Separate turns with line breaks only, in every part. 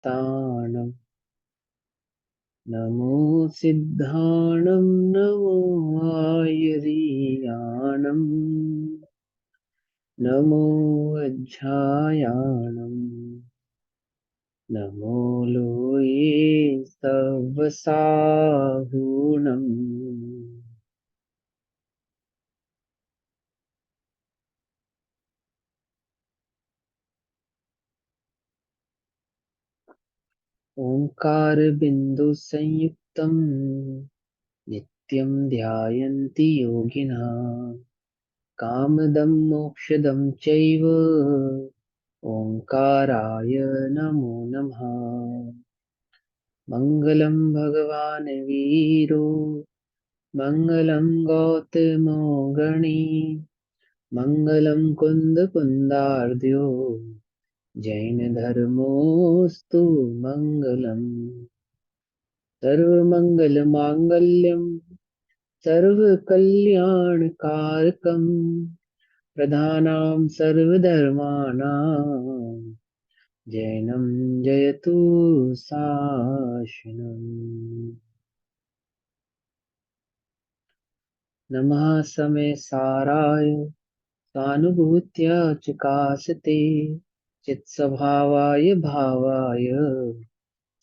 स्थाणम् नमो सिद्धाणं नमो आयुर्याणम् नमो वज्रायाणम् नमो लोये सवसाहुणम्। ओंकार बिंदु संयुक्तम् नित्यं ध्यायन्ति योगिनः कामदं मोक्षदं चैव ओंकाराय नमो नमः। मङ्गलं भगवान् वीरो मङ्गलं गौतमो गणी मङ्गलं कुन्दकुन्दार्द्यो जैनधर्मोऽस्तु मङ्गलम्। सर्वमङ्गलमाङ्गल्यं सर्वकल्याणकारकं प्रधानां सर्वधर्माणां जैनं जयतु शासनम्। नमः समय साराय स्वानुभूत्या चकासते चित्स्वभावाय भावाय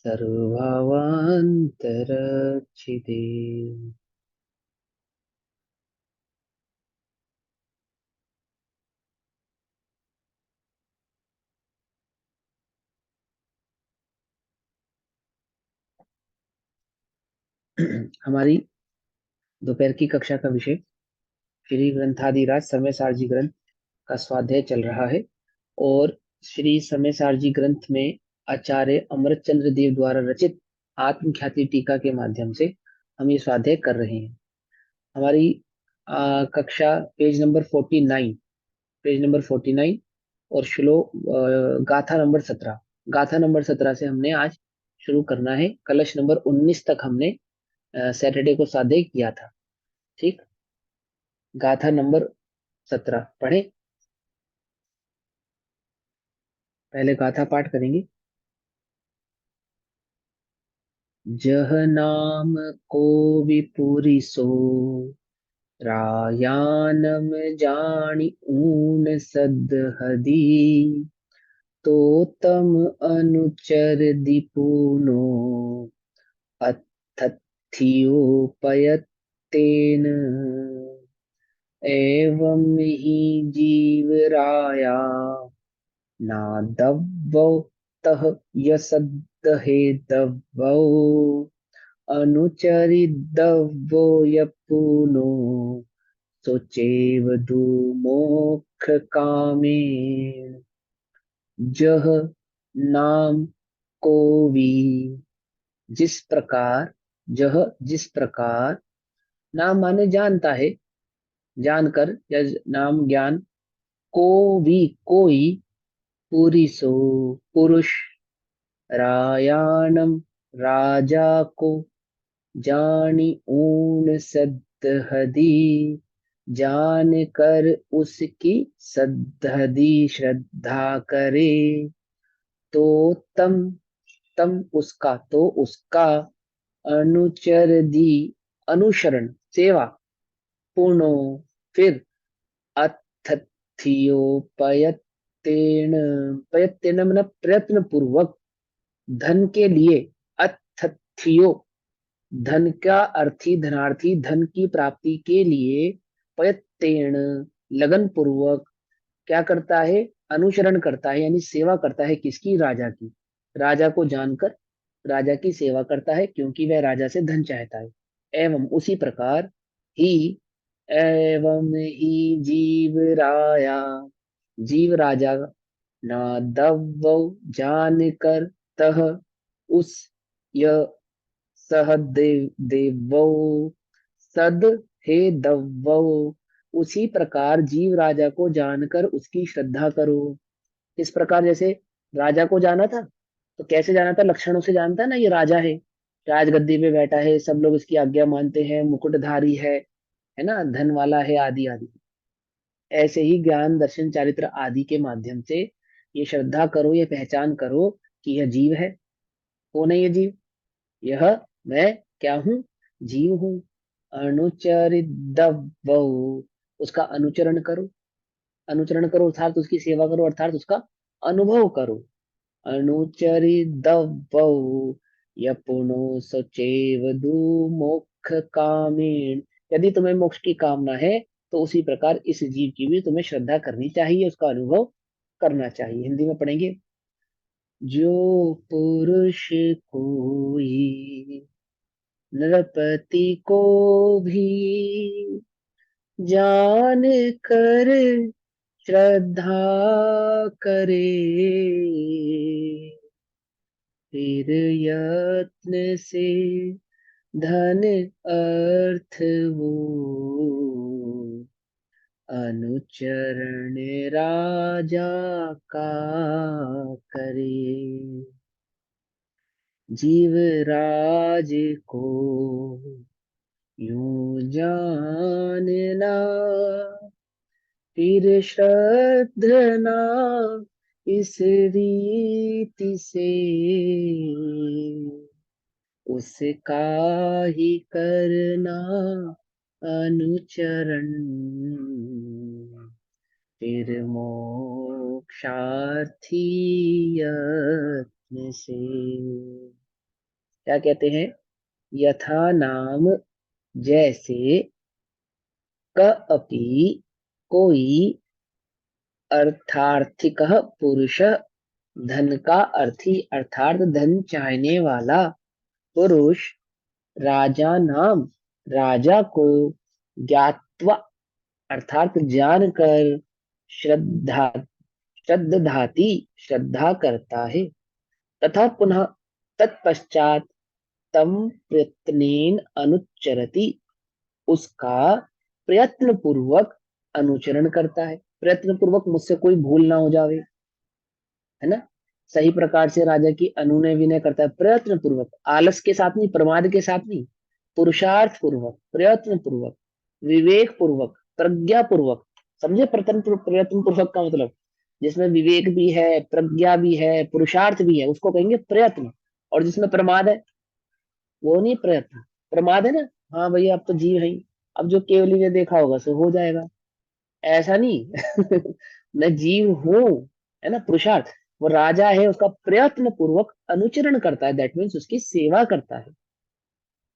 सर्वभावान्तरक्षिते। हमारी दोपहर की कक्षा का विषय श्री ग्रंथादिराज समय सारजी ग्रंथ का स्वाध्याय चल रहा है। और श्री समय सारजी ग्रंथ में आचार्य अमृतचंद्र देव द्वारा रचित आत्मख्याति टीका के माध्यम से हम ये स्वाध्याय कर रहे हैं। हमारी कक्षा पेज नंबर 49 और गाथा नंबर 17। गाथा नंबर 17 से हमने आज शुरू करना है। कलश नंबर 19 तक हमने सैटरडे को स्वाध्याय किया था। ठीक, गाथा नंबर 17 पढ़े। पहले गाथा पाठ करेंगे। जह नाम को विपुरी सो रायानम जानी ऊन सद हदी तो तम अनुचर दिपुनो अथत्योपयत्तेन एवं ही जीवराया नादव्वौ तह यसद्धे दव्वौ अनुचरिदव्वो यपुनो सोचेव दुमोक्ष कामेन जह नाम को भी जिस प्रकार जह जिस प्रकार नाम माने जानता है जानकर या नाम ज्ञान को भी कोई पूरी सो पुरुष रायाणम राजा को जानी ऊन सद्हदी जान कर उसकी सद्हदी श्रद्धा करे तो तम तम उसका तो उसका अनुचर दी अनुसरण सेवा पूर्णो फिर अथत्योपयत्तेन प्रयत्न मतलब प्रयत्न पूर्वक धन के लिए अथत्यो धन का अर्थी धनार्थी धन की प्राप्ति के लिए प्रयत्न लगन पूर्वक क्या करता है अनुसरण करता है यानी सेवा करता है किसकी राजा की राजा को जानकर राजा की सेवा करता है क्योंकि वह राजा से धन चाहता है। एवं उसी प्रकार ही एवं ही जीव राया जीव राजा न दव्वौ जान कर तह उस य सह देवौ सद हे दव्वौ उसी प्रकार जीव राजा को जानकर उसकी श्रद्धा करो। इस प्रकार जैसे राजा को जाना था तो कैसे जाना था लक्षणों से जानता है ना ये राजा है राजगद्दी पे बैठा है सब लोग इसकी आज्ञा मानते हैं मुकुटधारी है ना धन वाला है आदि आदि। ऐसे ही ज्ञान दर्शन चारित्र आदि के माध्यम से ये श्रद्धा करो ये पहचान करो कि यह जीव है कौन है ये जीव? यह मैं क्या हूँ? जीव हूँ। अनुचरितव्यौ, उसका अनुचरण करो। अनुचरण करो अर्थात उसकी सेवा करो, अर्थात उसका अनुभव करो। अनुचरितव्यौ यपुनो सचैव मोक्ष कामेन। यदि तुम्हें मोक्ष की कामना है तो उसी प्रकार इस जीव की भी तुम्हें श्रद्धा करनी चाहिए, उसका अनुभव करना चाहिए। हिंदी में पढ़ेंगे। जो पुरुष कोई नरपति को भी जान कर श्रद्धा करे, फिर यत्न से धन अर्थ वो अनुचरण राजा का करे। जीव राज को यूं जानना, फिर श्रद्धना इस रीति से उसका ही करना अनुचरण, फिर मोक्षार्थी यत्न से। क्या कहते हैं? यथा नाम, जैसे, कअपि, कोई, अर्थार्थिक पुरुष, धन का अर्थी अर्थात धन चाहने वाला पुरुष, राजा नाम, राजा को, ज्ञात्वा अर्थात जानकर, श्रद्धा श्रद्धाति श्रद्धा करता है, तथा पुनः तत्पश्चात तम प्रयत्नेन अनुचरति, उसका प्रयत्न पूर्वक अनुचरण करता है। प्रयत्न पूर्वक, मुझसे कोई भूल ना हो जावे, है ना। सही प्रकार से राजा की अनुनय विनय करता है, प्रयत्न पूर्वक, आलस के साथ नहीं, प्रमाद के साथ नहीं, पुरुषार्थ पूर्वक, प्रयत्न पूर्वक, विवेक पूर्वक, प्रज्ञा पूर्वक। समझे प्रयत्न पूर्वक का मतलब? जिसमें विवेक भी है, प्रज्ञा भी है, पुरुषार्थ भी है, उसको कहेंगे प्रयत्न। और जिसमें प्रमाद है वो नहीं प्रयत्न। प्रमाद है ना, हाँ भैया अब तो जीव है ही, अब जो केवली ने देखा होगा सो हो जाएगा, ऐसा नहीं। मैं जीव हूं, है ना, पुरुषार्थ। वो राजा है, उसका प्रयत्न पूर्वक अनुचरण करता है, दैट मीन्स उसकी सेवा करता है,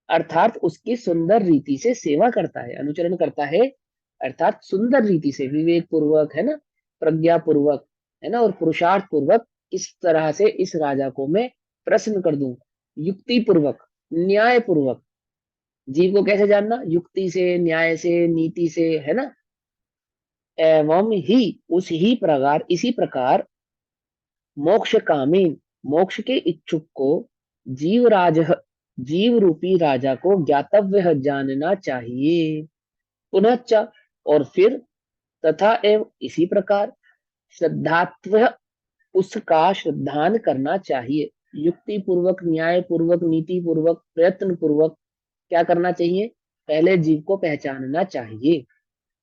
अर्थात उसकी सुंदर रीति से सेवा करता है, अनुचरण करता है अर्थात सुंदर रीति से, विवेक पूर्वक, है ना, प्रज्ञा पूर्वक, है ना, और पुरुषार्थ पूर्वक। किस तरह से इस राजा को मैं प्रसन्न कर दूं? युक्ति पूर्वक, न्याय पूर्वक। जीव को कैसे जानना? युक्ति से, न्याय से, नीति से, है ना। एवं ही, उस ही प्रकार, इसी प्रकार, मोक्ष कामीन, मोक्ष के इच्छुक को, जीवराज, जीव रूपी राजा को ज्ञातव्य जानना चाहिए। पुनश्च, और फिर, तथा एवं इसी प्रकार, श्रद्धात्व, उसका श्रद्धान करना चाहिए। युक्ति पूर्वक, न्याय पूर्वक, नीति पूर्वक, प्रयत्न पूर्वक क्या करना चाहिए? पहले जीव को पहचानना चाहिए,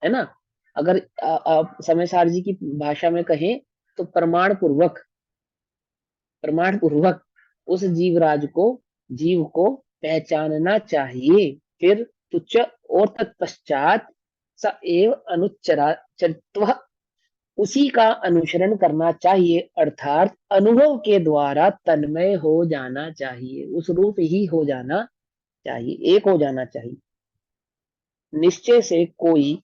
है ना। अगर समय सार जी की भाषा में कहें तो प्रमाण पूर्वक, प्रमाण पूर्वक उस जीवराज को, जीव को पहचानना चाहिए। फिर तुच्छ, और तत्पश्चात स एव अनुचरत्व, उसी का अनुसरण करना चाहिए, अर्थात अनुभव के द्वारा तन्मय हो जाना चाहिए, उस रूप ही हो जाना चाहिए, एक हो जाना चाहिए। निश्चय से कोई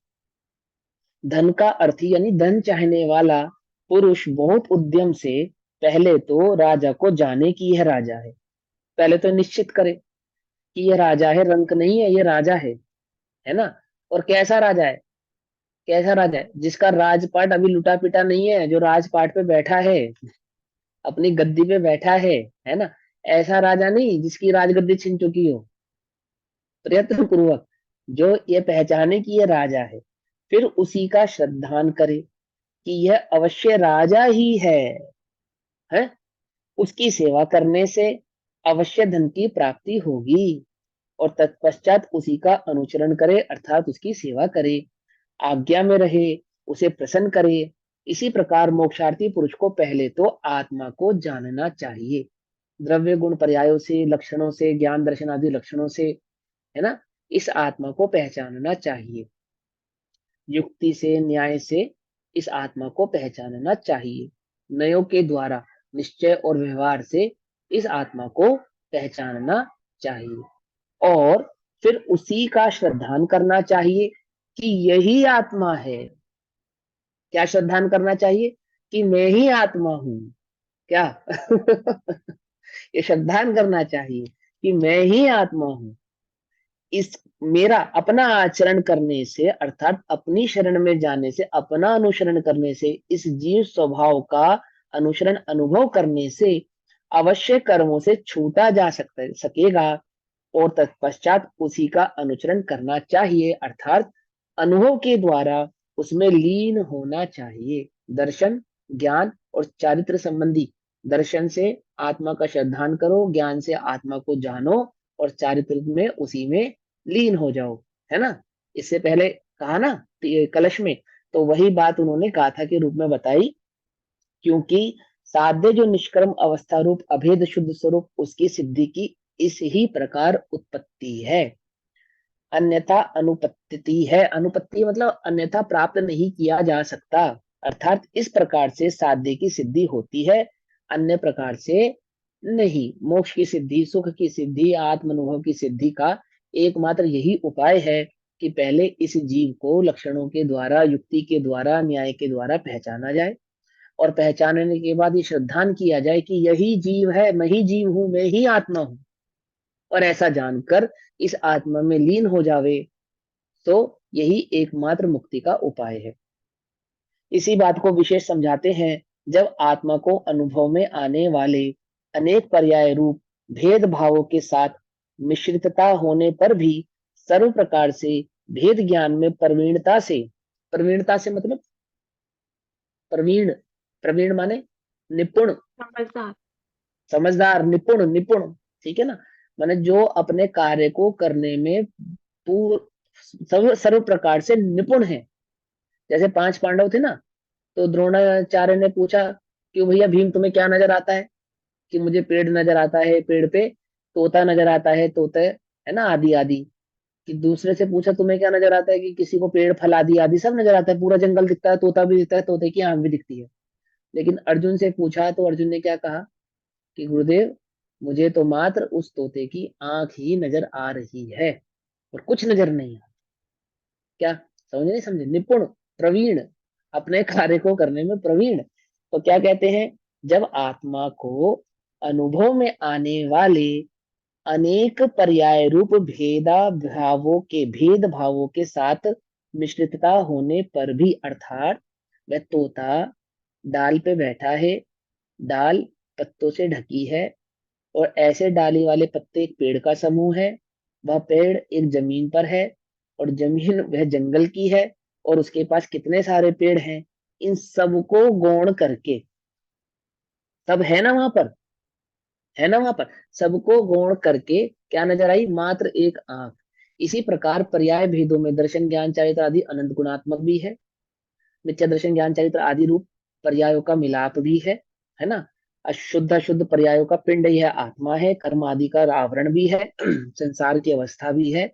धन का अर्थी यानी धन चाहने वाला पुरुष बहुत उद्यम से पहले तो राजा को जाने कि यह राजा है, पहले तो निश्चित करे कि यह राजा है, रंक नहीं है, ये राजा है ना। और कैसा राजा है? कैसा राजा है? जिसका राजपाट अभी लुटा पिटा नहीं है, जो राजपाट पे बैठा है, अपनी गद्दी पे बैठा है ना। ऐसा राजा नहीं जिसकी राजगद्दी छिन चुकी हो। प्रयत्न पूर्वक जो ये पहचाने कि ये राजा है, फिर उसी का श्रद्धान करे कि यह अवश्य राजा ही है। उसकी सेवा करने से अवश्य धन की प्राप्ति होगी, और तत्पश्चात उसी का अनुचरण करे अर्थात उसकी सेवा करे, आज्ञा में रहे, उसे प्रसन्न करे। इसी प्रकार मोक्षार्थी पुरुष को पहले तो आत्मा को जानना चाहिए। द्रव्य गुण पर्यायों से, लक्षणों से, ज्ञान दर्शन आदि लक्षणों से, है ना, इस आत्मा को पहचानना चाहिए। युक्ति से, न्याय से इस आत्मा को पहचानना चाहिए। नयों के द्वारा, निश्चय और व्यवहार से इस आत्मा को पहचानना चाहिए। और फिर उसी का श्रद्धान करना चाहिए कि यही आत्मा है। क्या श्रद्धान करना चाहिए? कि मैं ही आत्मा हूं। क्या ये श्रद्धान करना चाहिए कि मैं ही आत्मा हूं। इस मेरा अपना आचरण करने से, अर्थात अपनी शरण में जाने से, अपना अनुसरण करने से, इस जीव स्वभाव का अनुसरण अनुभव करने से अवश्य कर्मों से छूटा जा सकेगा, और तत्पश्चात उसी का अनुसरण करना चाहिए, अर्थात अनुभव के द्वारा उसमें लीन होना चाहिए। दर्शन, ज्ञान और चारित्र संबंधी, दर्शन से आत्मा का श्रद्धान करो, ज्ञान से आत्मा को जानो, और चारित्र में उसी में लीन हो जाओ, है ना। इससे पहले कहा ना कलश में, तो वही बात उन्होंने गाथा के रूप में बताई। क्योंकि साध्य जो निष्कर्म अवस्था रूप अभेद शुद्ध स्वरूप, उसकी सिद्धि की इस ही प्रकार उत्पत्ति है। अन्यथा अनुपत्ति है। अनुपत्ति मतलब अन्यथा प्राप्त नहीं किया जा सकता। अर्थात इस प्रकार से साध्य की सिद्धि होती है, अन्य प्रकार से नहीं। मोक्ष की सिद्धि, सुख की सिद्धि, आत्म अनुभव की सिद्धि का एकमात्र यही उपाय है कि पहले इस जीव को लक्षणों के द्वारा, युक्ति के द्वारा, न्याय के द्वारा पहचाना जाए, और पहचानने के बाद ये श्रद्धान किया जाए कि यही जीव है, मैं ही जीव हूं, मैं ही आत्मा हूं। और ऐसा जानकर इस आत्मा में लीन हो जावे, तो यही एकमात्र मुक्ति का उपाय है। इसी बात को विशेष समझाते हैं जब आत्मा को अनुभव में आने वाले अनेक पर्याय रूप भेद भावों के साथ मिश्रितता होने पर भी सर्व प्रकार से भेद ज्ञान में प्रवीणता से मतलब प्रवीण, प्रवीण माने निपुण,
समझदार।
समझदार, निपुण, निपुण, ठीक है ना। माने जो अपने कार्य को करने में पूर्ण सर्व प्रकार से निपुण है। जैसे 5 पांडव थे ना, तो द्रोणाचार्य ने पूछा कि भैया भीम तुम्हें क्या नजर आता है? कि मुझे पेड़ नजर आता है, पेड़ पे तोता नजर आता है, तोते, है ना, आदि आदि। कि दूसरे से पूछा तुम्हें क्या नजर आता है? कि किसी को पेड़, फल आदि आदि सब नजर आता है, पूरा जंगल दिखता है, तोता भी दिखता है, तोते की आंख भी दिखती है। लेकिन अर्जुन से पूछा तो अर्जुन ने क्या कहा? कि गुरुदेव, मुझे तो मात्र उस तोते की आंख ही नजर आ रही है, और कुछ नजर नहीं आ। क्या समझे? नहीं समझे? निपुण, प्रवीण, अपने कार्य को करने में प्रवीण। तो क्या कहते हैं? जब आत्मा को अनुभव में आने वाले अनेक पर्याय रूप भेद भावों के साथ मिश्रितता होने पर भी, अर्थात वह तोता डाल पे बैठा है, डाल पत्तों से ढकी है, और ऐसे डाली वाले पत्ते एक पेड़ का समूह है, वह पेड़ एक जमीन पर है, और जमीन वह जंगल की है, और उसके पास कितने सारे पेड़ हैं, इन सबको गौण करके, सब है ना वहां पर, है ना वहां पर, सबको गौण करके क्या नजर आई? मात्र एक आंख। इसी प्रकार पर्याय भेदों में दर्शन, ज्ञान, चारित्र आदि अनंत गुणात्मक भी है। मिथ्या दर्शन, ज्ञान, चरित्र आदि रूप पर्यायों का मिलाप भी है ना। अशुद्ध अशुद्ध पर्यायों का पिंड यह आत्मा है, कर्म आदि का आवरण भी है, संसार की अवस्था भी है।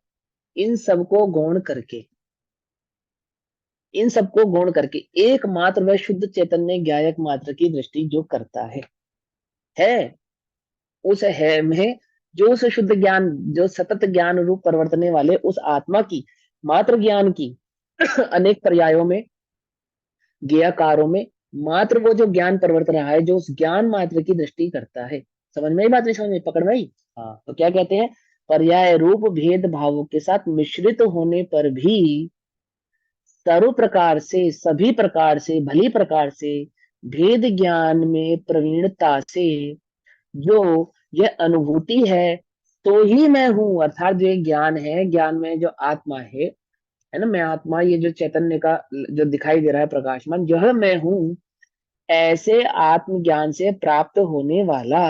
इन सबको गौण करके, इन सबको गौण करके एकमात्र वह शुद्ध चैतन्य ज्ञायक मात्र की दृष्टि जो करता है उस है में, जो उस शुद्ध ज्ञान, जो सतत ज्ञान रूप परिवर्तने वाले उस आत्मा की मात्र ज्ञान की अनेक पर्यायों में, ज्ञेयकारों में मात्र वो जो ज्ञान परिवर्त रहा है, जो उस ज्ञान मात्र की दृष्टि करता है। समझ में आई बात? नहीं समझ में? पकड़ में आई? हाँ, तो क्या कहते हैं? पर्याय रूप भेद भावों के साथ मिश्रित होने पर भी सर्व प्रकार से, सभी प्रकार से, भली प्रकार से भेद ज्ञान में प्रवीणता से जो यह अनुभूति है, तो ही मैं हूं, अर्थात जो ये ज्ञान है, ज्ञान में जो आत्मा है ना, मैं आत्मा, ये जो चैतन्य का जो दिखाई दे रहा है प्रकाशमान, जो है मैं हूं, ऐसे आत्मज्ञान से प्राप्त होने वाला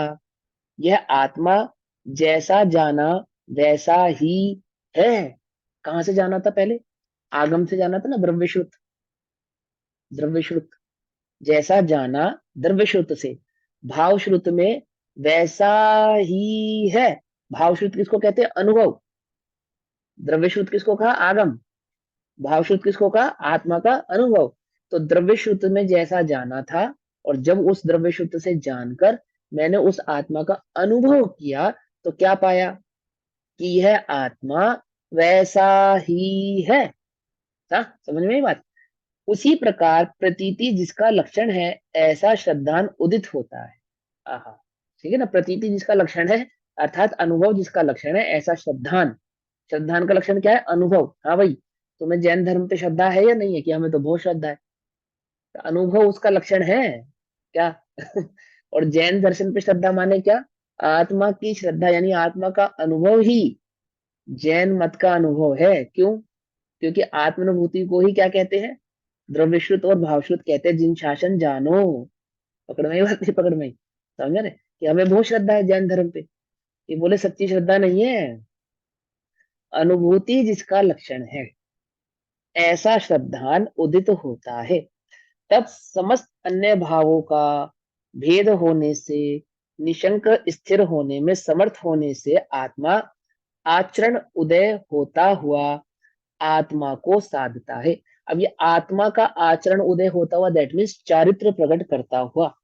यह आत्मा जैसा जाना वैसा ही है। कहां से जाना था पहले? आगम से जाना था ना, द्रव्यश्रुत, द्रव्यश्रुत। जैसा जाना द्रव्यश्रुत से, भाव श्रुत में वैसा ही है। भाव शुद्ध किसको कहते हैं? अनुभव। द्रव्य शुद्ध किसको कहा? आगम। भाव शुद्ध किसको कहा? आत्मा का अनुभव। तो द्रव्य शुद्ध में जैसा जाना था, और जब उस द्रव्य शुद्ध से जानकर मैंने उस आत्मा का अनुभव किया, तो क्या पाया? कि यह आत्मा वैसा ही है। समझ में आई बात? उसी प्रकार प्रतीति जिसका लक्षण है, ऐसा श्रद्धान उदित होता है। आहा, ठीक है ना। प्रतीति जिसका लक्षण है, अर्थात अनुभव जिसका लक्षण है, ऐसा श्रद्धान। श्रद्धान का लक्षण क्या है? अनुभव। हाँ भाई, तुम्हें जैन धर्म पे श्रद्धा है या नहीं है? कि हमें तो बहुत श्रद्धा है। तो अनुभव उसका लक्षण है क्या? और जैन दर्शन पे श्रद्धा माने क्या? आत्मा की श्रद्धा, यानी आत्मा का अनुभव ही जैन मत का अनुभव है। क्यों? क्योंकि आत्मानुभूति को ही क्या कहते हैं? द्रव्यश्रुत और भावश्रुत कहते हैं। जिन शासन जानो। पकड़ में ही बात नहीं? पकड़ में ही समझा ना? कि हमें बहुत श्रद्धा है जैन धर्म पे। ये बोले सच्ची श्रद्धा नहीं है। अनुभूति जिसका लक्षण है, ऐसा श्रद्धान उदित होता है। तब समस्त अन्य भावों का भेद होने से, निशंक स्थिर होने में समर्थ होने से, आत्मा आचरण उदय होता हुआ आत्मा को साधता है। अब ये आत्मा का आचरण उदय होता हुआ, दैट मीन्स चारित्र प्रकट करता हुआ,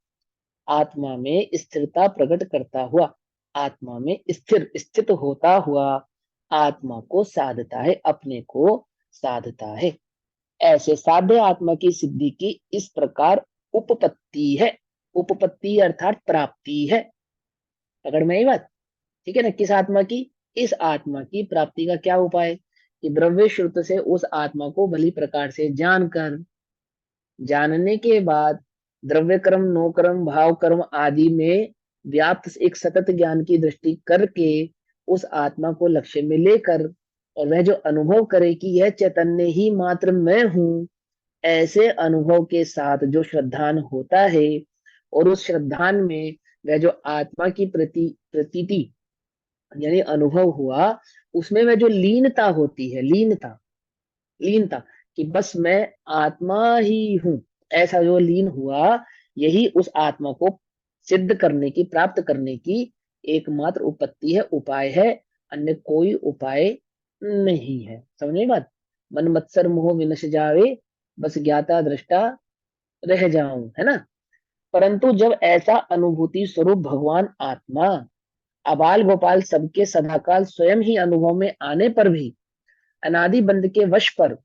आत्मा में स्थिरता प्रकट करता हुआ, आत्मा में स्थिर स्थित होता हुआ आत्मा को साधता है, अपने को साधता है। ऐसे साध्य आत्मा की सिद्धि की इस प्रकार उपपत्ति है। उपपत्ति अर्थात प्राप्ति है। पकड़ में आई बात? ठीक है ना? किस आत्मा की? इस आत्मा की प्राप्ति का क्या उपाय? कि द्रव्य श्रुत से उस आत्मा को भली प्रकार से जानकर, जानने के बाद द्रव्य कर्म, नो कर्म, भाव कर्म आदि में व्याप्त एक सतत ज्ञान की दृष्टि करके उस आत्मा को लक्ष्य में लेकर, और वह जो अनुभव करे कि यह चैतन्य ही मात्र मैं हूं, ऐसे अनुभव के साथ जो श्रद्धान होता है, और उस श्रद्धान में वह जो आत्मा की प्रतीति यानी अनुभव हुआ, उसमें वह जो लीनता होती है, लीनता, लीनता, कि बस मैं आत्मा ही हूं, ऐसा जो लीन हुआ, यही उस आत्मा को सिद्ध करने की, प्राप्त करने की एकमात्र उपत्ति है, उपाय है। अन्य कोई उपाय नहीं है। समझे बात? मन मत्सर मोह विनश जावे, बस ज्ञाता दृष्टा रह जाऊं, है ना? परंतु जब ऐसा अनुभूति स्वरूप भगवान आत्मा अबाल गोपाल सबके सदाकाल स्वयं ही अनुभव में आने पर भी अनादि बंध के वश पर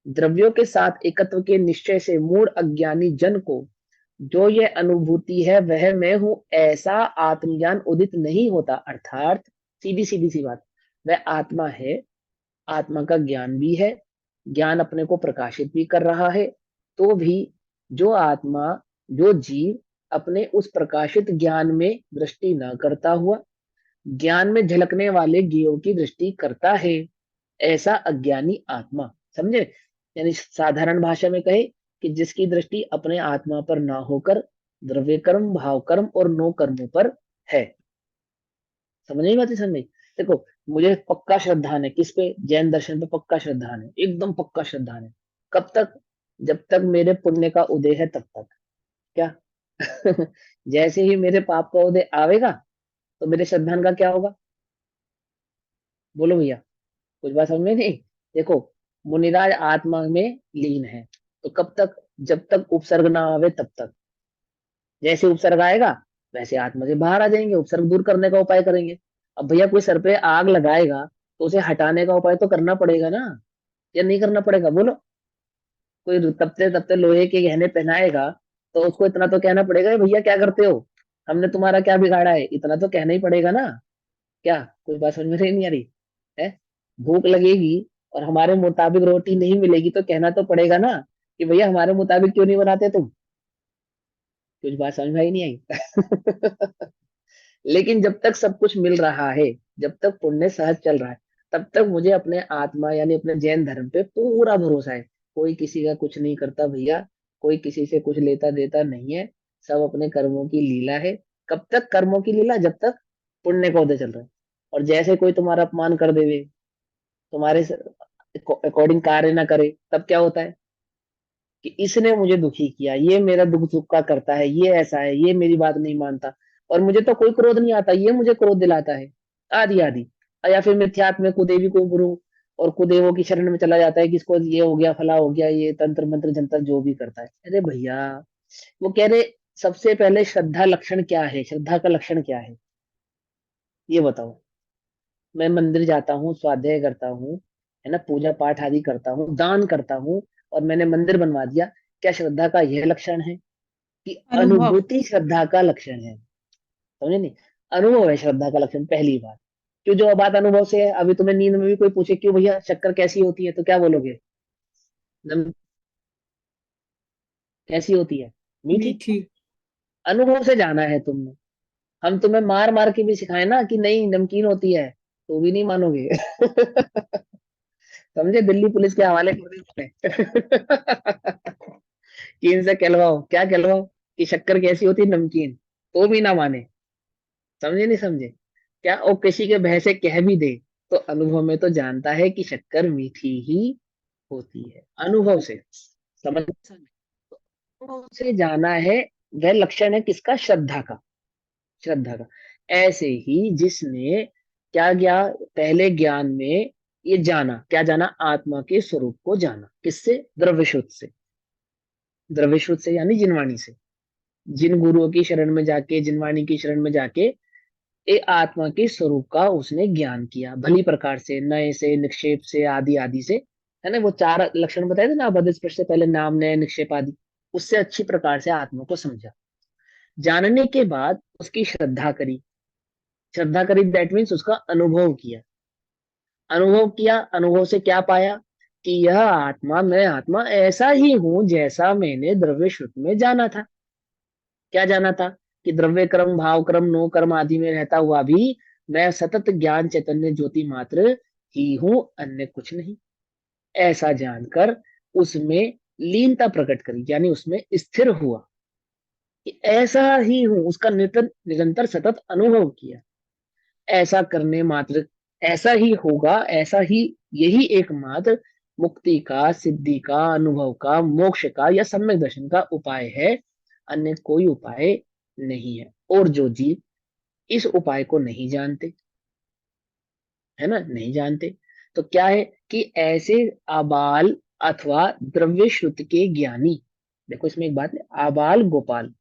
द्रव्यों के साथ एकत्व के निश्चय से मूढ़ अज्ञानी जन को जो ये अनुभूति है वह मैं हूं, ऐसा आत्मज्ञान उदित नहीं होता। अर्थात सीधी सीधी सी बात, वह आत्मा है, आत्मा का ज्ञान भी है, ज्ञान अपने को प्रकाशित भी कर रहा है, तो भी जो आत्मा, जो जीव अपने उस प्रकाशित ज्ञान में दृष्टि न करता हुआ ज्ञान में झलकने वाले ज्ञेयों की दृष्टि करता है, ऐसा अज्ञानी आत्मा। समझे? यानी साधारण भाषा में कहे कि जिसकी दृष्टि अपने आत्मा पर ना होकर द्रव्य कर्म, भाव कर्म और नो कर्मों पर है। समझ नहीं बात? समझ नहीं? देखो, मुझे पक्का श्रद्धान है किस पे? जैन दर्शन पे पक्का श्रद्धान है, एकदम पक्का श्रद्धान है। कब तक? जब तक मेरे पुण्य का उदय है तब तक। क्या? जैसे ही मेरे पाप का उदय आवेगा, तो मेरे श्रद्धान का क्या होगा? बोलो भैया, कुछ बात समझ में नहीं? देखो, मुनिराज आत्मा में लीन है, तो कब तक? जब तक उपसर्ग ना आवे तब तक। जैसे उपसर्ग आएगा, वैसे आत्मा से बाहर आ जाएंगे, उपसर्ग दूर करने का उपाय करेंगे। अब भैया कोई सर पे आग लगाएगा, तो उसे हटाने का उपाय तो करना पड़ेगा ना, या नहीं करना पड़ेगा? बोलो। कोई तपते तपते लोहे के गहने पहनाएगा, तो उसको इतना तो कहना पड़ेगा, "ए भैया क्या करते हो, हमने तुम्हारा क्या बिगाड़ा है?" इतना तो कहना ही पड़ेगा ना। क्या? कोई बात समझ में नहीं आ रही है? भूख लगेगी और हमारे मुताबिक रोटी नहीं मिलेगी, तो कहना तो पड़ेगा ना कि भैया हमारे मुताबिक क्यों नहीं बनाते तुम? कुछ बात समझ में ही नहीं आई? लेकिन जब तक सब कुछ मिल रहा है, जब तक पुण्य सहज चल रहा है, तब तक मुझे अपने आत्मा यानी अपने जैन धर्म पे पूरा भरोसा है। कोई किसी का कुछ नहीं करता भैया, कोई किसी से कुछ लेता देता नहीं है, सब अपने कर्मों की लीला है। कब तक कर्मों की लीला? जब तक पुण्य का उदय चल रहा है। और जैसे कोई तुम्हारा अपमान कर देवे, तुम्हारे अकॉर्डिंग कार्य ना करे, तब क्या होता है? कि इसने मुझे दुखी किया, ये मेरा दुख सुख का करता है, ये ऐसा है, ये मेरी बात नहीं मानता। और मुझे तो कोई क्रोध नहीं आता, ये मुझे क्रोध दिलाता है, आदि आदि। या फिर मिथ्यात्व में कुदेवी को गुरु और कुदेवों की शरण में चला जाता है कि इसको ये हो गया, फला हो गया, ये तंत्र मंत्र जंतर जो भी करता है। अरे भैया, वो कह रहे सबसे पहले श्रद्धा लक्षण क्या है, श्रद्धा का लक्षण क्या है, ये बताओ। मैं मंदिर जाता हूँ, स्वाध्याय करता हूँ, है ना, पूजा पाठ आदि करता हूँ, दान करता हूँ, और मैंने मंदिर बनवा दिया, क्या श्रद्धा का यह लक्षण है? कि
अनुभव।
अनुभूति श्रद्धा का लक्षण है, समझे नहीं? अनुभव है श्रद्धा का लक्षण, पहली बात। क्यों, जो बात अनुभव से है, अभी तुम्हें नींद में भी कोई पूछे क्यों भैया शक्कर कैसी होती है, तो क्या बोलोगे? नम कैसी होती है? मीठी।
मीठी।
अनुभव से जाना है तुमने। हम तुम्हें मार मार के भी सिखाए ना कि नहीं नमकीन होती है, तो भी नहीं मानोगे। समझे, दिल्ली पुलिस के हवाले कर दी तुमने। कि इनसे कहलवाओ, क्या कहलवाओ, कि शक्कर कैसी होती है, नमकीन, तो भी ना माने। समझे नहीं समझे? क्या वो किसी के भय से कह भी दे, तो अनुभव में तो जानता है कि शक्कर मीठी ही होती है, अनुभव से। समझ समझे? तो अनुभव से जाना है, वह लक्षण है किसका? श्रद्धा का, श्रद्धा का। ऐसे ही जिसने क्या किया, पहले ज्ञान में ये जाना, क्या जाना? आत्मा के स्वरूप को जाना, किससे? द्रव्य शुद्ध से। द्रव्य शुद्ध से यानी जिनवाणी से। जिन गुरुओं की शरण में जाके, जिनवाणी की शरण में जाके ये आत्मा के स्वरूप का उसने ज्ञान किया, भली प्रकार से, नय से, निक्षेप से, आदि आदि से, है ना। वो चार लक्षण बताए थे ना, अबध स्पर्श से पहले, नाम, नय, निक्षेप आदि। उससे अच्छी प्रकार से आत्मा को समझा। जानने के बाद उसकी श्रद्धा करी। श्रद्धा करी दैट मीन्स उसका अनुभव किया। अनुभव किया, अनुभव से क्या पाया? कि यह आत्मा, मैं आत्मा ऐसा ही हूं जैसा मैंने द्रव्य श्रुत में जाना था। क्या जाना था? कि द्रव्य कर्म, भाव कर्म, नो कर्म आदि में रहता हुआ भी मैं सतत ज्ञान चैतन्य ज्योति मात्र ही हूं, अन्य कुछ नहीं। ऐसा जानकर उसमें लीनता प्रकट करी, यानी उसमें स्थिर हुआ कि ऐसा ही हूं, उसका निरंतर निरंतर सतत अनुभव किया। ऐसा करने मात्र, ऐसा ही होगा, ऐसा ही, यही एकमात्र मुक्ति का, सिद्धि का, अनुभव का, मोक्ष का या सम्यक दर्शन का उपाय है। अन्य कोई उपाय नहीं है। और जो जीव इस उपाय को नहीं जानते, है ना, नहीं जानते, तो क्या है कि ऐसे आबाल अथवा द्रव्य श्रुत के ज्ञानी, देखो इसमें एक बात है, आबाल गोपाल,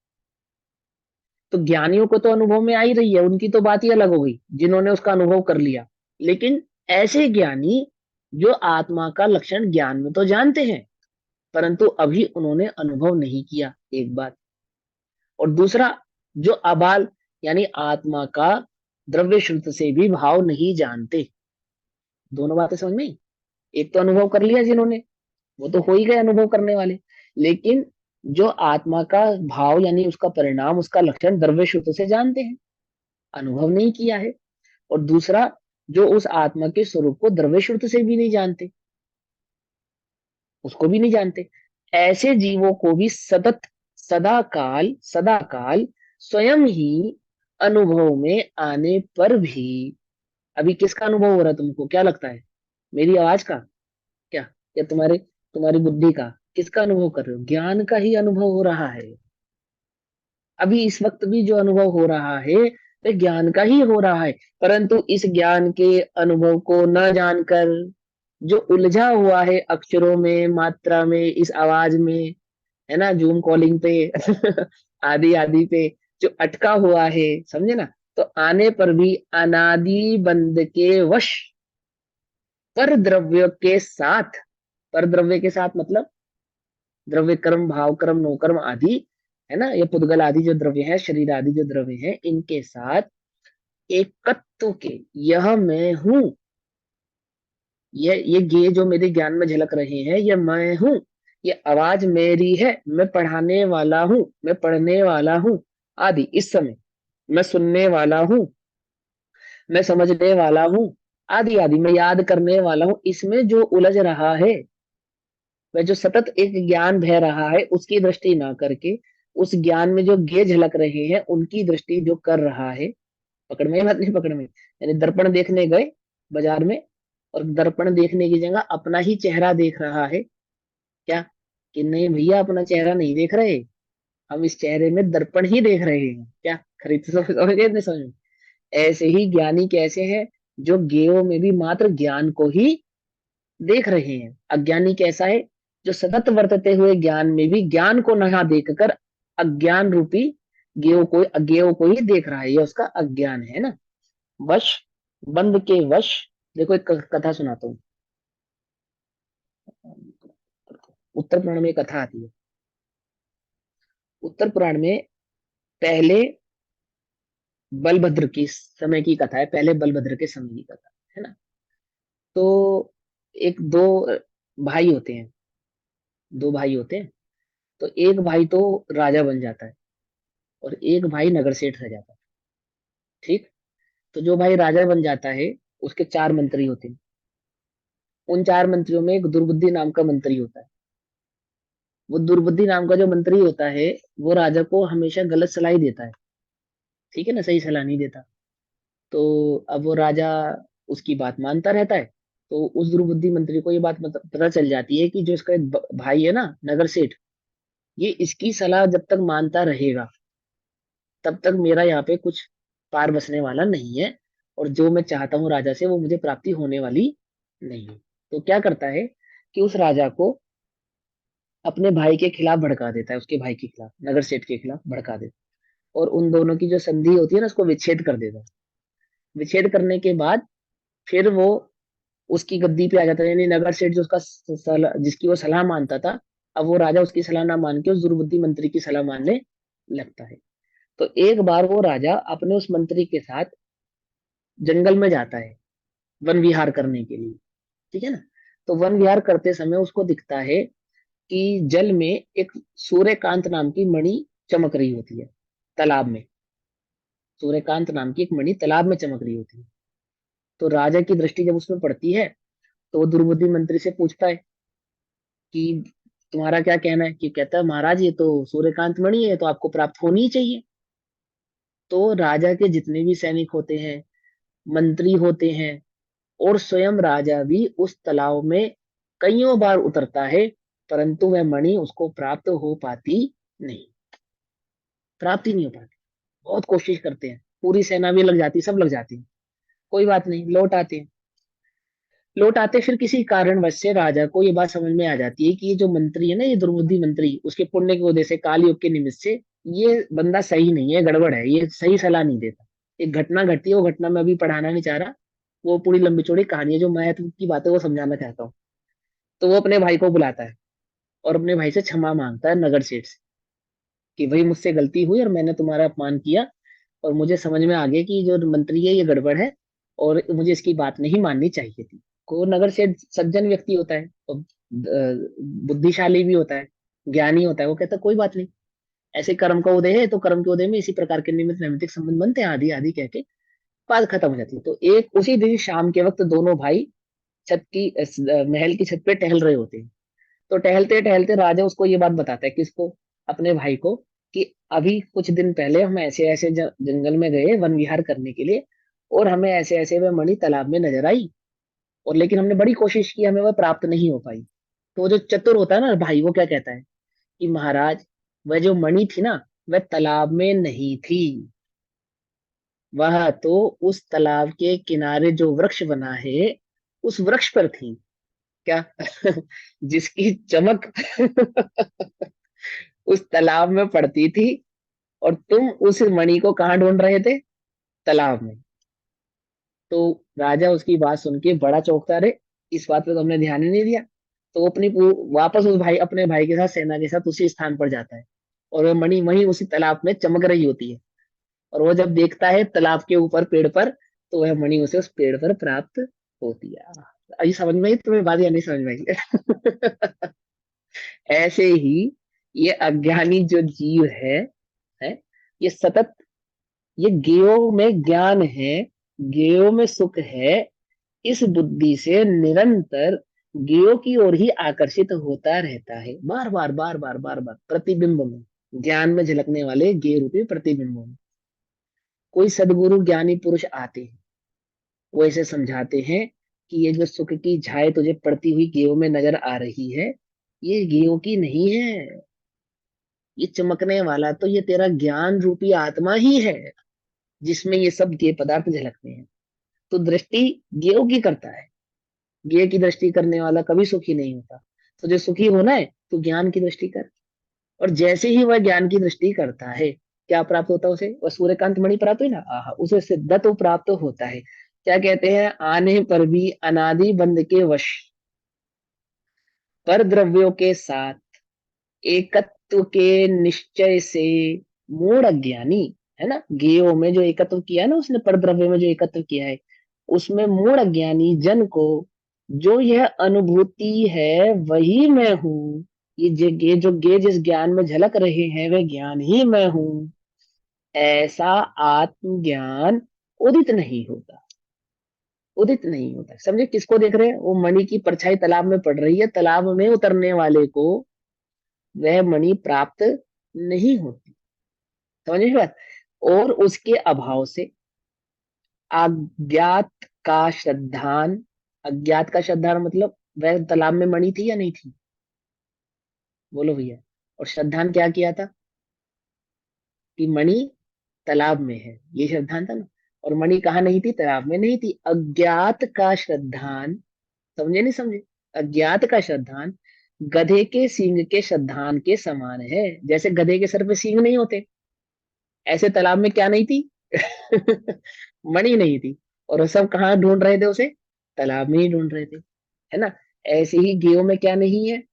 तो ज्ञानियों को तो अनुभव में आ ही रही है, उनकी तो बात ही अलग हो गई, जिन्होंने उसका अनुभव कर लिया। लेकिन ऐसे ज्ञानी जो आत्मा का लक्षण ज्ञान में तो जानते हैं, परंतु अभी उन्होंने अनुभव नहीं किया, एक बात। और दूसरा, जो अबाल यानी आत्मा का द्रव्य शुद्ध से भी भाव नहीं जानते। दोनों बातें समझ में आई? एक तो अनुभव कर लिया जिन्होंने, वो तो हो ही गए अनुभव करने वाले। लेकिन जो आत्मा का भाव यानी उसका परिणाम, उसका लक्षण द्रव्य शुद्ध से जानते हैं, अनुभव नहीं किया है। और दूसरा, जो उस आत्मा के स्वरूप को द्रव्य श्रुत से भी नहीं जानते, उसको भी नहीं जानते। ऐसे जीवों को भी सतत, सदा काल स्वयं ही अनुभव में आने पर भी, अभी किसका अनुभव हो रहा है तुमको, क्या लगता है? मेरी आवाज का क्या, या तुम्हारे, तुम्हारी बुद्धि का? किसका अनुभव कर रहे हो? ज्ञान का ही अनुभव हो रहा है। अभी इस वक्त भी जो अनुभव हो रहा है वह ज्ञान का ही हो रहा है। परंतु इस ज्ञान के अनुभव को न जानकर जो उलझा हुआ है अक्षरों में, मात्रा में, इस आवाज में, है ना, जूम कॉलिंग पे, आदि आदि पे जो अटका हुआ है, समझे ना, तो आने पर भी अनादि बंध के वश पर द्रव्य के साथ, पर द्रव्य के साथ मतलब द्रव्य कर्म, भाव कर्म, नो कर्म आदि, है ना, ये पुद्गल आदि जो द्रव्य है, शरीर आदि जो द्रव्य है, इनके साथ एकत्व के, यह मैं हूं, ये गे जो मेरे ज्ञान में झलक रहे हैं, ये मैं हूं, ये आवाज मेरी है, मैं पढ़ाने वाला हूं, मैं पढ़ने वाला हूं, आदि इस समय मैं सुनने वाला हूं, मैं समझने वाला हूं, आदि आदि मैं याद करने वाला हूं, इसमें जो उलझ रहा है, वह जो सतत एक ज्ञान बह रहा है उसकी दृष्टि ना करके, उस ज्ञान में जो गे झलक रहे हैं उनकी दृष्टि जो कर रहा है, पकड़ में, बात नहीं पकड़ में, यानी दर्पण देखने गए बाजार में, और दर्पण देखने की जगह अपना ही चेहरा देख रहा है, क्या? कि नहीं भैया, अपना चेहरा नहीं देख रहे, हम इस चेहरे में दर्पण ही देख रहे हैं, क्या? खरीद तो समझ गए, नहीं समझ में? ऐसे ही ज्ञानी कैसे है, जो ज्ञेयों में भी मात्र ज्ञान को ही देख रहे हैं। अज्ञानी कैसा है, जो सतत वर्तते हुए ज्ञान में भी ज्ञान को नहा देखकर अज्ञान रूपी ज्ञेयों को ही देख रहा है, ये उसका अज्ञान है ना। वश, बंद के वश। देखो एक कथा सुनाता हूँ। उत्तर पुराण में एक कथा आती है। उत्तर पुराण में पहले बलभद्र की समय की कथा है, पहले बलभद्र के समय की कथा है ना। तो एक दो भाई होते हैं, दो भाई होते हैं। तो एक भाई तो राजा बन जाता है और एक भाई नगर सेठ रह जाता है। ठीक। तो जो भाई राजा बन जाता है, उसके चार मंत्री होते हैं। उन चार मंत्रियों में एक दुर्बुद्धि नाम का मंत्री होता है। वो दुर्बुद्धि नाम का जो मंत्री होता है, वो राजा को हमेशा गलत सलाह ही देता है। ठीक है ना, सही सलाह नहीं देता। तो अब वो राजा उसकी बात मानता रहता है। तो उस दुर्बुद्धि मंत्री को ये बात पता चल जाती है कि जो इसका एक भाई है ना, नगर सेठ, ये इसकी सलाह जब तक मानता रहेगा, तब तक मेरा यहाँ पे कुछ पार बसने वाला नहीं है। और जो मैं चाहता हूँ राजा से, वो मुझे प्राप्ति होने वाली नहीं है। तो क्या करता है कि उस राजा को अपने भाई के खिलाफ भड़का देता है, उसके भाई के खिलाफ, नगर सेठ के खिलाफ भड़का देता है। और उन दोनों की जो संधि होती है ना, उसको विच्छेद कर देता है। विच्छेद करने के बाद फिर वो उसकी गद्दी पे आ जाता है, यानी नगर सेठ जो उसका जिसकी वो सलाह मानता था, अब वो राजा उसकी सलाह ना मान के उस दुर्बुद्धि मंत्री की सलाह मानने लगता है। तो एक बार वो राजा अपने उस मंत्री के साथ जंगल में जाता है वन विहार करने के लिए। ठीक है ना। तो वन विहार करते समय उसको दिखता है कि जल में एक सूर्यकांत नाम की मणि चमक रही होती है, तालाब में। सूर्यकांत नाम की एक मणि तालाब में चमक रही होती है। तो राजा की दृष्टि जब उसमें पड़ती है, तो वो दुर्बुद्धि मंत्री से पूछता है कि तुम्हारा क्या कहना है। कि कहता है, महाराज ये तो सूर्यकांत मणि है, तो आपको प्राप्त होनी ही चाहिए। तो राजा के जितने भी सैनिक होते हैं, मंत्री होते हैं, और स्वयं राजा भी उस तालाब में कईयों बार उतरता है, परंतु वह मणि उसको प्राप्त हो पाती नहीं, प्राप्त ही नहीं हो पाती। बहुत कोशिश करते हैं, पूरी सेना भी लग जाती, सब लग जाती है, कोई बात नहीं, लौट आते हैं। लौट आते फिर किसी कारणवश से राजा को ये बात समझ में आ जाती है कि ये जो मंत्री है ना, ये दुर्बुद्धि मंत्री, उसके पुण्य की वजह से, काल योग के निमित्त से, ये बंदा सही नहीं है, गड़बड़ है, ये सही सलाह नहीं देता। एक घटना घटती है, वो घटना मैं अभी पढ़ाना नहीं चाह रहा, वो पूरी लंबी चौड़ी कहानी है, जो महत्व की बात है वो समझाना चाहता हूँ। तो वो अपने भाई को बुलाता है और अपने भाई से क्षमा मांगता है, नगर सेठ से, कि भाई मुझसे गलती हुई और मैंने तुम्हारा अपमान किया, और मुझे समझ में आ गया कि जो मंत्री है ये गड़बड़ है, और मुझे इसकी बात नहीं माननी चाहिए थी। को नगर सेठ सज्जन व्यक्ति होता है और बुद्धिशाली भी होता है, ज्ञानी होता है। वो कहता है कोई बात नहीं, ऐसे कर्म का उदय है, तो कर्म के उदय में इसी प्रकार के निमित्त नैमित्तिक संबंध बनते हैं, आदि आदि कह के बात खत्म हो जाती है। तो एक उसी दिन शाम के वक्त दोनों भाई छत की महल की छत पे टहल रहे होते हैं। तो टहलते टहलते राजा उसको ये बात बताता है, किसको, अपने भाई को, कि अभी कुछ दिन पहले हम ऐसे ऐसे जंगल में गए वन विहार करने के लिए, और हमें ऐसे ऐसे वह मणि तालाब में नजर आई, और लेकिन हमने बड़ी कोशिश की, हमें वह प्राप्त नहीं हो पाई। तो वो जो चतुर होता है ना भाई, वो क्या कहता है कि महाराज, वह जो मणि थी ना, वह तालाब में नहीं थी, वह तो उस तालाब के किनारे जो वृक्ष बना है, उस वृक्ष पर थी। क्या जिसकी चमक उस तालाब में पड़ती थी, और तुम उस मणि को कहाँ ढूंढ रहे थे, तालाब में। तो राजा उसकी बात सुन के बड़ा चौंकता, रहे इस बात पे तो हमने ध्यान ही नहीं दिया। तो वो वापस उस भाई, अपने भाई के साथ, सेना के साथ उसी स्थान पर जाता है, और वह मणि वहीं उसी तालाब में चमक रही होती है। और वो जब देखता है तालाब के ऊपर पेड़ पर, तो वह मणि उसे उस पेड़ पर प्राप्त होती है। अभी समझ में आई तुम्हें बात या नहीं समझ में आई? ऐसे ही ये अज्ञानी जो जीव है, ये सतत, ये ज्ञेयों में ज्ञान है, ज्ञेयों में सुख है, इस बुद्धि से निरंतर ज्ञेयों की ओर ही आकर्षित होता रहता है, बार बार बार बार बार बार, प्रतिबिंब में, ज्ञान में झलकने वाले ज्ञेय रूपी प्रतिबिंबों में। कोई सदगुरु ज्ञानी पुरुष आते हैं, वो ऐसे समझाते हैं कि ये जो सुख की झाए तुझे पड़ती हुई गेहूं में नजर आ रही है, ये गेहूं की नहीं है, ये चमकने वाला तो ये तेरा ज्ञान रूपी आत्मा ही है, जिसमें ये सब ज्ञेय पदार्थ झलकते हैं। तो दृष्टि ज्ञेयों की करता है, ज्ञेय की दृष्टि करने वाला कभी सुखी नहीं होता। तो जो सुखी होना है तो ज्ञान की दृष्टि कर। और जैसे ही वह ज्ञान की दृष्टि करता है, क्या प्राप्त होता है उसे? वह सूर्यकांत मणि प्राप्त हुई ना, आहा, उसे सिद्धत्व तो प्राप्त होता है। क्या कहते हैं? आने पर भी अनादि बंध के वश, पर द्रव्यों के साथ एकत्व के निश्चय से मूढ़ अज्ञानी, है ना, गेयो में जो एकत्व किया है ना उसने, पर द्रव्य में जो एकत्व किया है, उसमें मूढ़ अज्ञानी जन को जो यह अनुभूति है वही मैं हूँ, ये जो जिस ज्ञान में झलक रहे हैं वह ज्ञान ही मैं हूँ, ऐसा आत्मज्ञान उदित नहीं होता। उदित नहीं होता, समझे? किसको देख रहे हैं? वो मणि की परछाई तालाब में पड़ रही है, तालाब में उतरने वाले को वह मणि प्राप्त नहीं होती। समझे बात? और उसके अभाव से अज्ञात का श्रद्धान, अज्ञात का श्रद्धान मतलब वह तालाब में मणि थी या नहीं थी? बोलो भैया। और श्रद्धान क्या किया था? कि मणि तालाब में है, ये श्रद्धान था ना। और मणि कहाँ नहीं थी? तालाब में नहीं थी। अज्ञात का श्रद्धान, समझे नहीं समझे? अज्ञात का श्रद्धान गधे के सींग के श्रद्धान के समान है। जैसे गधे के सर पे सींग नहीं होते, ऐसे तालाब में क्या नहीं थी? मणि नहीं थी। और वो सब कहाँ ढूंढ रहे थे उसे? तालाब में ही ढूंढ रहे थे, है ना। ऐसे ही गेयो में क्या नहीं है?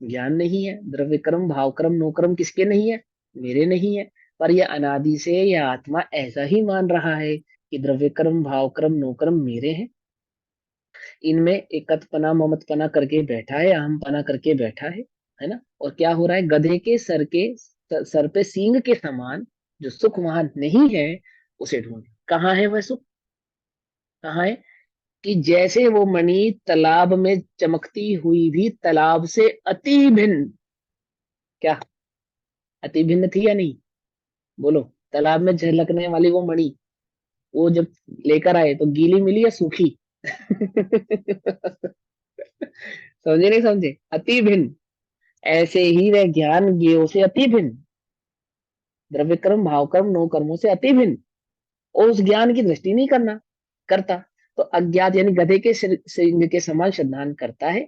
ज्ञान नहीं है। द्रव्य कर्म भाव कर्म नो कर्म किसके नहीं है? मेरे नहीं है। पर यह अनादि से यह आत्मा ऐसा ही मान रहा है कि द्रव्य कर्म भाव कर्म नो कर्म मेरे हैं। इनमें एकतपना ममतपना करके बैठा है, अहमपना करके बैठा है ना। और क्या हो रहा है? गधे के सर पे सींग के समान जो सुख वहां नहीं है, उसे ढूंढ। कहाँ है वह सुख? कहाँ है? कि जैसे वो मणि तालाब में चमकती हुई भी तालाब से अति भिन्न, क्या अति भिन्न थी या नहीं? बोलो। तालाब में झलकने वाली वो मणि, वो जब लेकर आए तो गीली मिली या सूखी? समझे नहीं समझे? अति भिन्न। ऐसे ही वह ज्ञान ज्ञेयों से अति भिन्न, द्रव्य कर्म भाव कर्म नो कर्मों से अति भिन्न, और उस ज्ञान की दृष्टि नहीं करता। तो अज्ञात यानी गधे के सिंग के समान श्रद्धान करता है,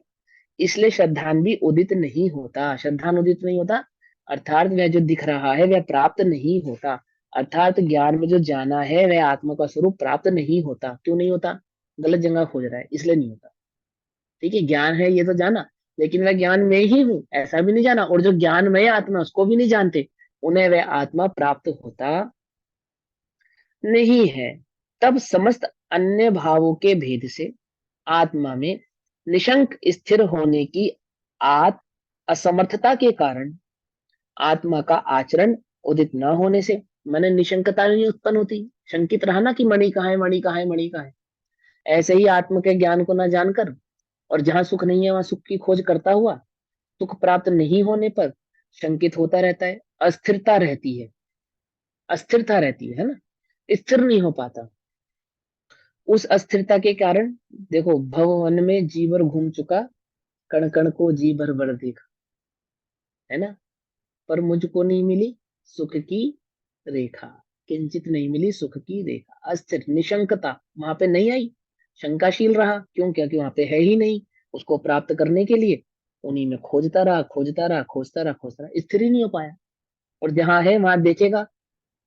इसलिए श्रद्धान भी उदित नहीं होता। श्रद्धान उदित नहीं होता, अर्थात वह जो दिख रहा है वह प्राप्त नहीं होता। अर्थात ज्ञान में जो जाना है वह आत्मा का स्वरूप प्राप्त नहीं होता। क्यों नहीं होता? गलत जगह खोज रहा है, इसलिए नहीं होता। ठीक है, ज्ञान है ये तो जाना, लेकिन मैं ज्ञान में ही हूं ऐसा भी नहीं जाना। और जो ज्ञान में आत्मा उसको भी नहीं जानते, उन्हें वह आत्मा प्राप्त होता नहीं है। तब समस्त अन्य भावों के भेद से आत्मा में निशंक स्थिर होने की आत असमर्थता के कारण आत्मा का आचरण उदित न होने से, मैंने निशंकता नहीं उत्पन्न होती। शंकित रहा ना कि मणि कहाँ है, मणि कहाँ है, मणि कहाँ है। ऐसे ही आत्म के ज्ञान को न जानकर और जहां सुख नहीं है वहां सुख की खोज करता हुआ, सुख प्राप्त नहीं होने पर शंकित होता रहता है, अस्थिरता रहती है। अस्थिरता रहती है ना, स्थिर नहीं हो पाता। उस अस्थिरता के कारण देखो, भवन में जी भर घूम चुका, कण कण को जी भर भर देखा, है ना। पर मुझको नहीं मिली सुख की रेखा, किंचित नहीं मिली सुख की रेखा। अस्थिर निशंकता वहां पे नहीं आई, शंकाशील रहा। क्यों? क्योंकि वहां पे है ही नहीं। उसको प्राप्त करने के लिए उन्हीं में खोजता रहा, खोजता रहा, खोजता रहा, खोजता रहा, स्थिर ही नहीं हो पाया। और जहां है वहां देखेगा,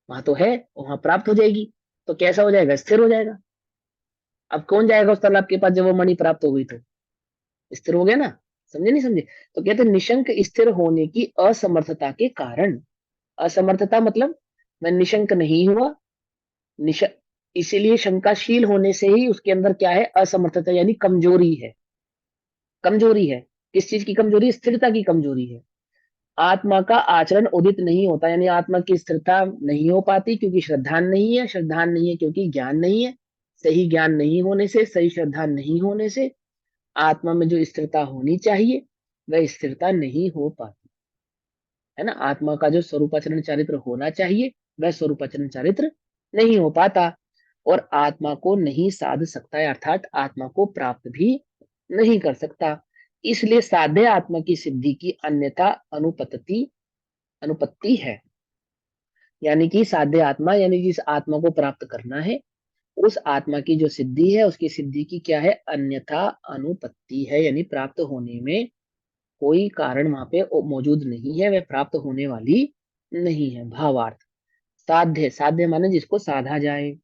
वहां तो है, वहां प्राप्त हो जाएगी, तो कैसा हो जाएगा? स्थिर हो जाएगा। अब कौन जाएगा उस तालाब के पास जब वो मणि प्राप्त हो गई तो? स्थिर हो गया ना। समझे नहीं समझे? तो कहते हैं निशंक स्थिर होने की असमर्थता के कारण। असमर्थता मतलब मैं निशंक नहीं हुआ, निश इसीलिए शंकाशील होने से ही उसके अंदर क्या है? असमर्थता यानी कमजोरी है। कमजोरी है। किस चीज की कमजोरी? स्थिरता की कमजोरी है। आत्मा का आचरण उदित नहीं होता, यानी आत्मा की स्थिरता नहीं हो पाती, क्योंकि श्रद्धान नहीं है। श्रद्धान नहीं है क्योंकि ज्ञान नहीं है। सही ज्ञान नहीं होने से, सही श्रद्धा नहीं होने से आत्मा में जो स्थिरता होनी चाहिए वह स्थिरता नहीं हो पाती, है ना। आत्मा का जो स्वरूपाचरण चारित्र होना चाहिए वह स्वरूपाचरण चारित्र नहीं हो पाता, और आत्मा को नहीं साध सकता है, अर्थात आत्मा को प्राप्त भी नहीं कर सकता। इसलिए साध्य आत्मा की सिद्धि की अन्यथा अनुपतति अनुपत्ति है, यानी कि साध्य आत्मा, यानी जिस आत्मा को प्राप्त करना है उस आत्मा की जो सिद्धि है, उसकी सिद्धि की क्या है, अन्यथा अनुपत्ति है, यानी प्राप्त होने में कोई कारण वहां पे मौजूद नहीं है, वह प्राप्त होने वाली नहीं है। भावार्थ, साध्य, साध्य माने जिसको साधा जाए,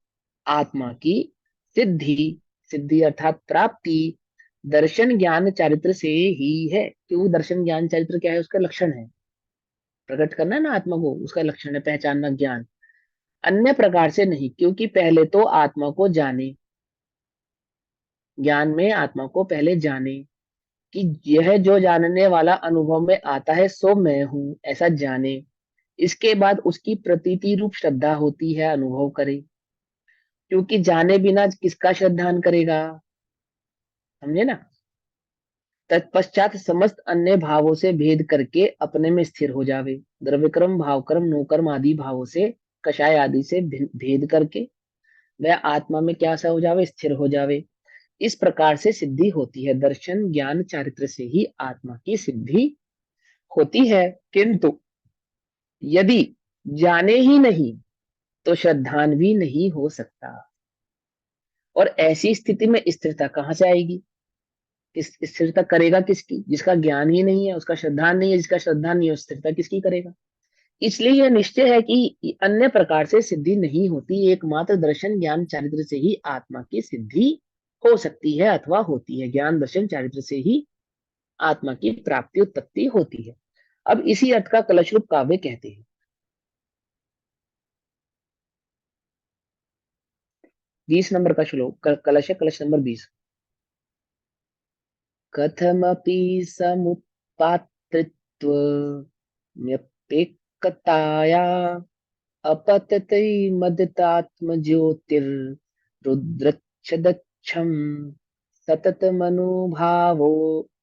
आत्मा की सिद्धि, सिद्धि अर्थात प्राप्ति दर्शन ज्ञान चारित्र से ही है। क्यों, दर्शन ज्ञान चारित्र क्या है, उसका लक्षण है, प्रकट करना है ना आत्मा को, उसका लक्षण है पहचानना, ज्ञान। अन्य प्रकार से नहीं, क्योंकि पहले तो आत्मा को जाने, ज्ञान में आत्मा को पहले जाने कि यह जो जानने वाला अनुभव में आता है सो मैं हूं, ऐसा जाने। इसके बाद उसकी प्रतीति रूप श्रद्धा होती है, अनुभव करे, क्योंकि जाने बिना किसका श्रद्धान करेगा, समझे ना। तत्पश्चात समस्त अन्य भावों से भेद करके अपने में स्थिर हो जावे, द्रव्यक्रम भावक्रम नोकर्म आदि भावों से, कषाय आदि से भेद करके वह आत्मा में क्या सा हो जावे, स्थिर हो जावे। इस प्रकार से सिद्धि होती है, दर्शन ज्ञान चारित्र से ही आत्मा की सिद्धि होती है। किंतु यदि जाने ही नहीं तो श्रद्धान भी नहीं हो सकता, और ऐसी स्थिति में स्थिरता कहाँ से आएगी, किस स्थिरता करेगा किसकी, जिसका ज्ञान ही नहीं है उसका श्रद्धान नहीं है, जिसका श्रद्धान नहीं है स्थिरता किसकी करेगा। इसलिए यह निश्चय है कि अन्य प्रकार से सिद्धि नहीं होती, एकमात्र दर्शन ज्ञान चारित्र से ही आत्मा की सिद्धि हो सकती है अथवा होती है, ज्ञान दर्शन चारित्र से ही आत्मा की प्राप्ति उत्पत्ति होती है। अब इसी अर्थ का कलश रूप काव्य कहते हैं। 20 नंबर का श्लोक, कलश है, कलश नंबर 20। कथमपि समुपात्तत्वम्यपेक्कताया अपतते मदतात्मज्योतिर्रुद्रच्छदच्छम् सततमनुभावो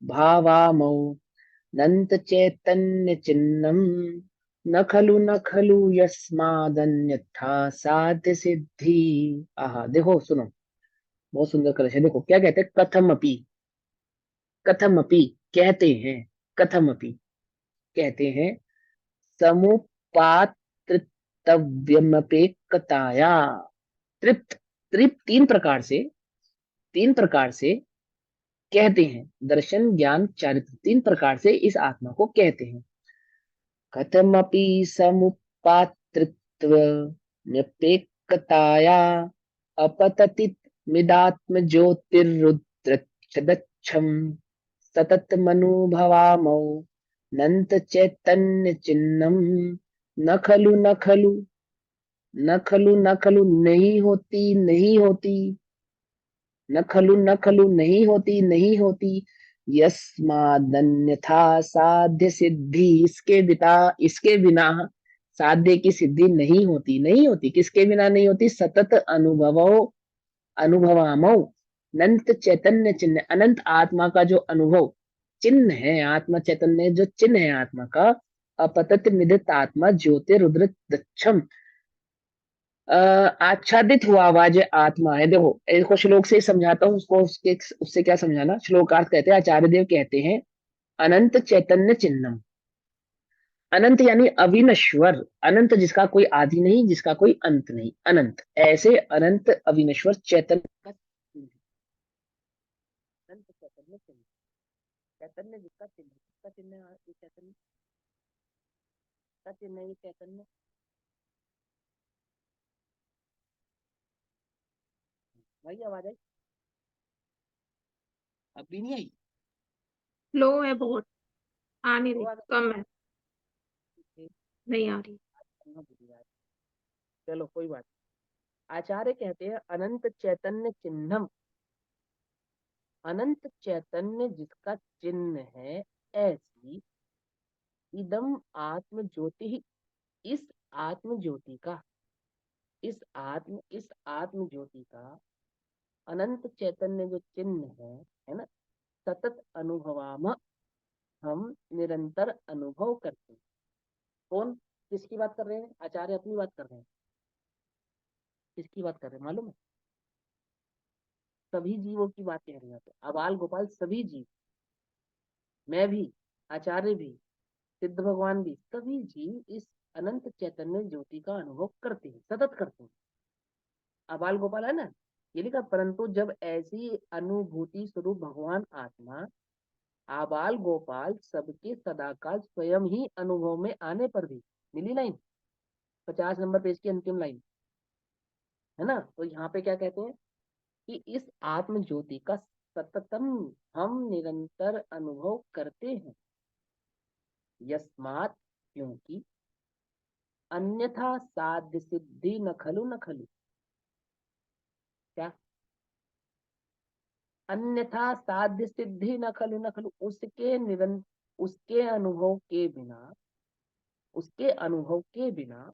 भावामौ नन्त चैतन्य चिन्नम, न खलु यस्मादन्यथा साध्य सिद्धि। आहा, देखो सुनो, बहुत सुंदर कलश है। देखो क्या कहते हैं, कथमपि, कथमपि कहते हैं, कथमपि कहते हैं, समुपात्तव्यमपेक्षताया, तृप्त, तृप्त तीन प्रकार से कहते हैं, दर्शन ज्ञान चारित्र तीन प्रकार से इस आत्मा को कहते हैं। कथमपि समुपात्तृत्व निरपेक्षताया अपतति मिदात्म ज्योतिरुद्रच्छदच्छम सततमनुभवामौ नंत चैतन्य चिन्नम, न खलु नहीं होती, नहीं होती, नहीं होती, नहीं होती, यस्मादन्यथा साध्य सिद्धि, इसके बिना साध्य की सिद्धि नहीं होती, नहीं होती, किसके बिना नहीं होती, सतत अनुभवो अनुभवामो अनंत चैतन्य चिन्ह, अनंत आत्मा का जो अनुभव चिन्ह है, आत्मा चैतन्य जो चिन्ह है आत्मा का, अपतत मिदित आत्मा ज्योतिरुद्र दक्षम, आच्छादित हुआ हुआ जो आत्मा है। देखो इसको श्लोक से ही समझाता हूँ उसको, उसके उससे क्या समझाना, श्लोकार्थ कहते हैं, आचार्य देव कहते हैं, अनंत चैतन्य चिन्हम, अनंत यानी अविनश्वर, अनंत जिसका कोई आदि नहीं, जिसका कोई अंत नहीं, अनंत, ऐसे अनंत अविनश्वर चैतन्य का चिन्ह, अनंत चैतन्य चिन्ह, चैतन्य जिसका चिन्ह, किसका चिन्ह है ये चैतन्य, का चिन्ह है ये चैतन्य। वही आवाज आई, अब भी नहीं आई,
लो है बहुत, आ नहीं
तो
रही,
आ
कम है,
गई।
नहीं आ रही।
चलो कोई बात, आचार्य कहते हैं अनंत चैतन्य चिन्हम, अनंत चैतन्य जिसका चिन्ह है, ऐसी इदम आत्म ज्योति ही, इस आत्म ज्योति का, इस आत्म ज्योति का अनंत चैतन्य जो चिन्ह है ना, सतत अनुभवाम, हम निरंतर अनुभव करते हैं। कौन, किसकी बात कर रहे हैं, आचार्य अपनी बात कर रहे हैं, किसकी बात कर रहे हैं मालूम है, सभी जीवों की बात कह रहे हैं, अबाल गोपाल सभी जीव, मैं भी, आचार्य भी, सिद्ध भगवान भी, सभी जीव इस अनंत चैतन्य ज्योति का अनुभव करते हैं, सतत करते हैं। आबाल गोपाल है ना, ये लिखा, परंतु जब ऐसी अनुभूति स्वरूप भगवान आत्मा आबाल गोपाल सबके सदाकाल स्वयं ही अनुभव में आने पर भी, मिली लाइन 50 नंबर पेज की अंतिम लाइन, है ना। तो यहाँ पे क्या कहते हैं कि इस आत्म ज्योति का सततम हम निरंतर अनुभव करते हैं। यस्मात्, क्योंकि अन्यथा साध्य सिद्धि न खलु न खलु, क्या, अन्यथा साध्य सिद्धि न खलु न खलु, उसके अनुभव के बिना, उसके अनुभव के बिना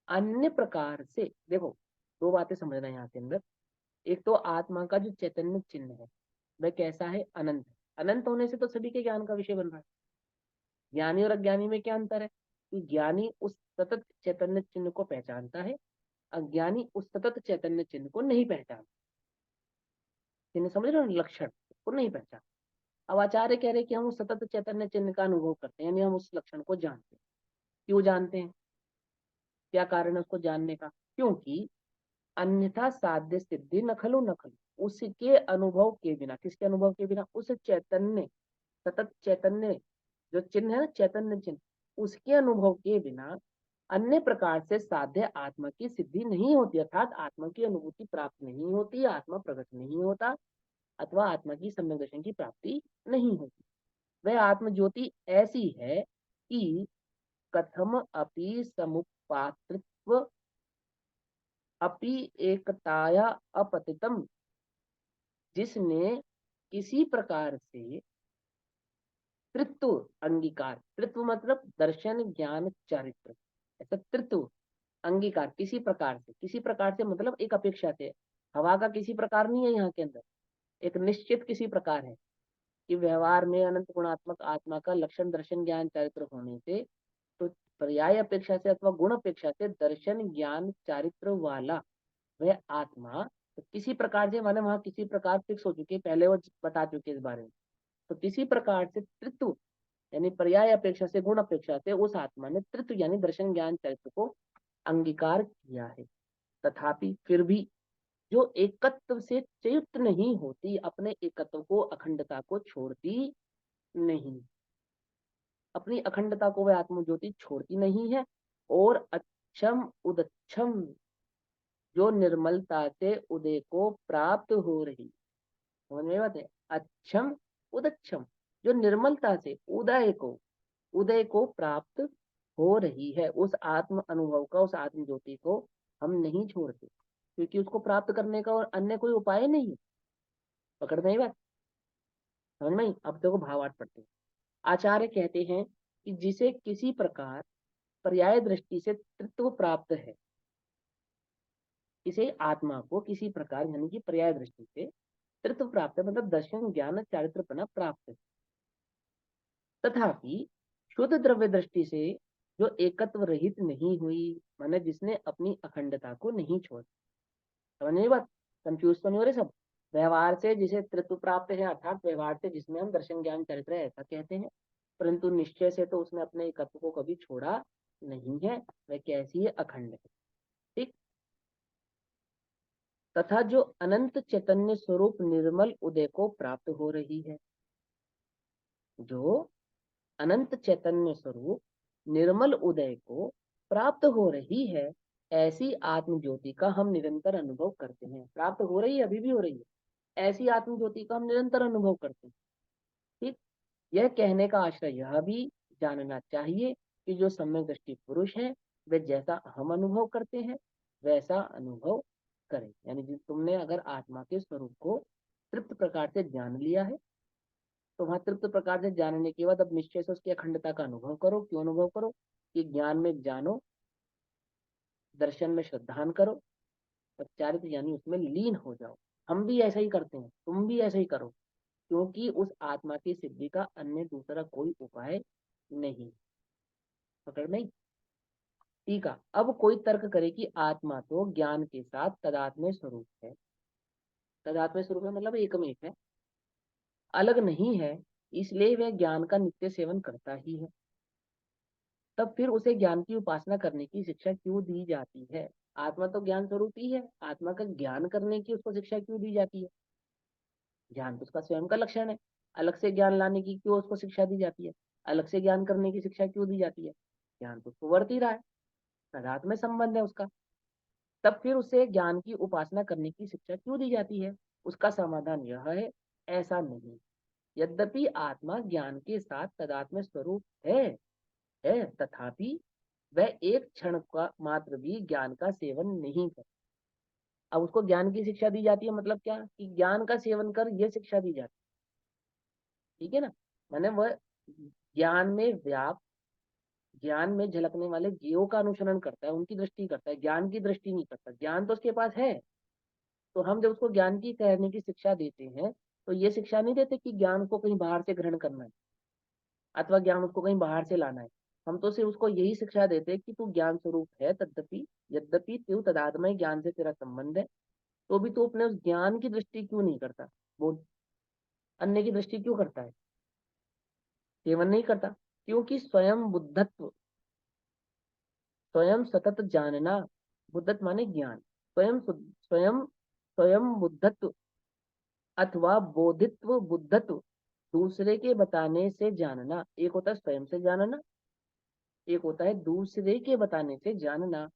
अन्य प्रकार से, देखो दो बातें समझना है यहाँ के अंदर। एक तो आत्मा का जो चैतन्य चिन्ह है वह कैसा है, अनंत है। अनंत होने से तो सभी के ज्ञान का विषय बन रहा है। ज्ञानी और अज्ञानी में क्या अंतर है कि ज्ञानी उस सतत चैतन्य चिन्ह को पहचानता है, अज्ञानी उस सतत चैतन्य चिन्ह को नहीं पहचानता। चिन्ह समझ रहे हो, लक्षण को नहीं पहचान। अब आचार्य कह रहे हैं कि हम उस सतत चैतन्य चिन्ह का अनुभव करते हैं, यानी हम उस लक्षण को जानते हैं। क्यों जानते हैं, क्या कारण है उसको जानने का, क्योंकि अन्यथा साध्य सिद्धि न खलु न खलु, उसके अनुभव के बिना, किसके अनुभव के बिना, उस चैतन्य, सतत चैतन्य जो चिन्ह है ना, चैतन्य चिन्ह, उसके अनुभव के बिना अन्य प्रकार से साध्य आत्मा की सिद्धि नहीं होती, अर्थात आत्मा की अनुभूति प्राप्त नहीं होती, आत्मा प्रकट नहीं होता, अथवा आत्मा की सम्यक दर्शन की प्राप्ति नहीं होती। वह आत्म ज्योति ऐसी है कि कथम अपि समुपात्रित्व अपि एकताया अपतितम, जिसने किसी प्रकार से तृत्व अंगीकार, तृत्व मतलब दर्शन ज्ञान चारित्र, ऐसा तृत्व अंगीकार किसी प्रकार से, किसी प्रकार से मतलब एक अपेक्षा से, हवा का किसी प्रकार नहीं है यहाँ के अंदर, एक निश्चित किसी प्रकार है कि व्यवहार में अनंत गुणात्मक आत्मा का लक्षण दर्शन ज्ञान चारित्र होने से, तो पर्याय अपेक्षा से अथवा गुण अपेक्षा से दर्शन ज्ञान चारित्र वाला वह आत्मा, तो किसी प्रकार से माने वहां किसी प्रकार फिक्स हो चुकी, पहले वो बता चुके इस बारे में। तो किसी प्रकार से तृत्व यानी पर्याय अपेक्षा से गुण अपेक्षा से उस आत्मा ने तृत्व यानी दर्शन ज्ञान चरित्र को अंगीकार किया है। तथापि फिर भी जो एकत्व से च्युत नहीं होती, अपने एकत्व को, अखंडता को छोड़ती नहीं, अपनी अखंडता को वह आत्मज्योति छोड़ती नहीं है। और अच्छम उदच्छम, जो निर्मलता से उदय को प्राप्त हो रही, समझ में बात है, अच्छम उदच्छम, जो निर्मलता से उदय को प्राप्त हो रही है, उस आत्म अनुभव का, उस आत्म ज्योति को हम नहीं छोड़ते, क्योंकि उसको प्राप्त करने का और अन्य कोई उपाय नहीं है। पकड़ में आई बात, समझ में आई। अब देखो भावार्थ पढ़ते हैं। आचार्य कहते हैं कि जिसे किसी प्रकार पर्याय दृष्टि से तृत्व प्राप्त है, इसे आत्मा को किसी प्रकार यानी कि पर्याय दृष्टि से तृत्व प्राप्त है, मतलब दर्शन ज्ञान चारित्रपना प्राप्त है। तथापि शुद्ध द्रव्य दृष्टि से जो एकत्व रहित नहीं हुई, माने जिसने अपनी अखंडता को नहीं छोड़ा, समझ नहीं बात, कंफ्यूज तो नहीं हो रहे सब। व्यवहार से जिसे तृत्व प्राप्त है, अर्थात व्यवहार से जिसमें हम दर्शन ज्ञान चरित्र है ऐसा कहते हैं, परंतु निश्चय से तो उसने अपने एकत्व को कभी छोड़ा नहीं है, वह कैसी है, अखंड है। ठीक। तथा जो अनंत चैतन्य स्वरूप निर्मल उदय को प्राप्त हो रही है, जो अनंत चैतन्य स्वरूप निर्मल उदय को प्राप्त हो रही है, ऐसी आत्म ज्योति का हम निरंतर अनुभव करते हैं। प्राप्त हो रही है, अभी भी हो रही है, ऐसी आत्म ज्योति का हम निरंतर अनुभव करते हैं। ठीक। यह कहने का आश्रय यह भी जानना चाहिए कि जो सम्यक दृष्टि पुरुष है वे जैसा हम अनुभव करते हैं वैसा अनुभव करें, यानी जिस तुमने अगर आत्मा के स्वरूप को तृप्त प्रकार से जान लिया है, तो वहां तृप्त प्रकार से जानने के बाद अब निश्चय से उसकी अखंडता का अनुभव करो। क्यों अनुभव करो, कि ज्ञान में जानो, दर्शन में श्रद्धान करो, और चारित्र यानी उसमें लीन हो जाओ। हम भी ऐसा ही करते हैं, तुम भी ऐसा ही करो, क्योंकि उस आत्मा की सिद्धि का अन्य दूसरा कोई उपाय नहीं। पकड़ नहीं। ठीक है। अब कोई तर्क करे कि आत्मा तो ज्ञान के साथ तदात्म्य स्वरूप है, तदात्म्य स्वरूप है मतलब एक में एक है, अलग नहीं है, इसलिए वह ज्ञान का नित्य सेवन करता ही है।
तब फिर उसे ज्ञान की उपासना करने की शिक्षा क्यों दी जाती है? आत्मा तो ज्ञान स्वरूप ही है, आत्मा का ज्ञान करने की उसको शिक्षा क्यों दी जाती है? ज्ञान तो उसका स्वयं का लक्षण है, अलग से ज्ञान लाने की क्यों उसको शिक्षा दी जाती है? अलग से ज्ञान करने की शिक्षा क्यों दी जाती है? ज्ञान तो उसको वर्त ही रहा है, तादात्म्य में संबंध है उसका। तब फिर उसे ज्ञान की उपासना करने की शिक्षा क्यों दी जाती है? उसका समाधान यह है, ऐसा नहीं। यद्यपि आत्मा ज्ञान के साथ तदात्म्य स्वरूप है तथापि वह एक क्षण का मात्र भी ज्ञान का सेवन नहीं कर। अब उसको ज्ञान की शिक्षा दी जाती है, मतलब क्या कि ज्ञान का सेवन कर, यह शिक्षा दी जाती है, ठीक है ना। मैंने वह ज्ञान में व्याप, ज्ञान में झलकने वाले जीवों का अनुसरण करता है, उनकी दृष्टि करता है, ज्ञान की दृष्टि नहीं करता। ज्ञान तो उसके पास है, तो हम जब उसको ज्ञान की कहने की शिक्षा देते हैं, तो ये शिक्षा नहीं देते कि ज्ञान को कहीं बाहर से ग्रहण करना है अथवा ज्ञान उसको कहीं बाहर से लाना है। हम तो सिर्फ उसको यही शिक्षा देते हैं कि तू ज्ञान स्वरूप है, तद्यपि यद्यपि तू तदात्मय ज्ञान से तेरा संबंध है, तो भी तू अपने उस ज्ञान की दृष्टि क्यों नहीं करता? वो अन्य की दृष्टि क्यों करता है, सेवन नहीं करता? क्योंकि स्वयं बुद्धत्व, स्वयं सतत जानना, बुद्धत्व माने ज्ञान, स्वयं स्वयं बुद्धत्व अथवा बोधित्व, बुद्धत्व दूसरे के बताने से जानना। एक होता है स्वयं से जानना, एक होता है दूसरे के बताने से जानना।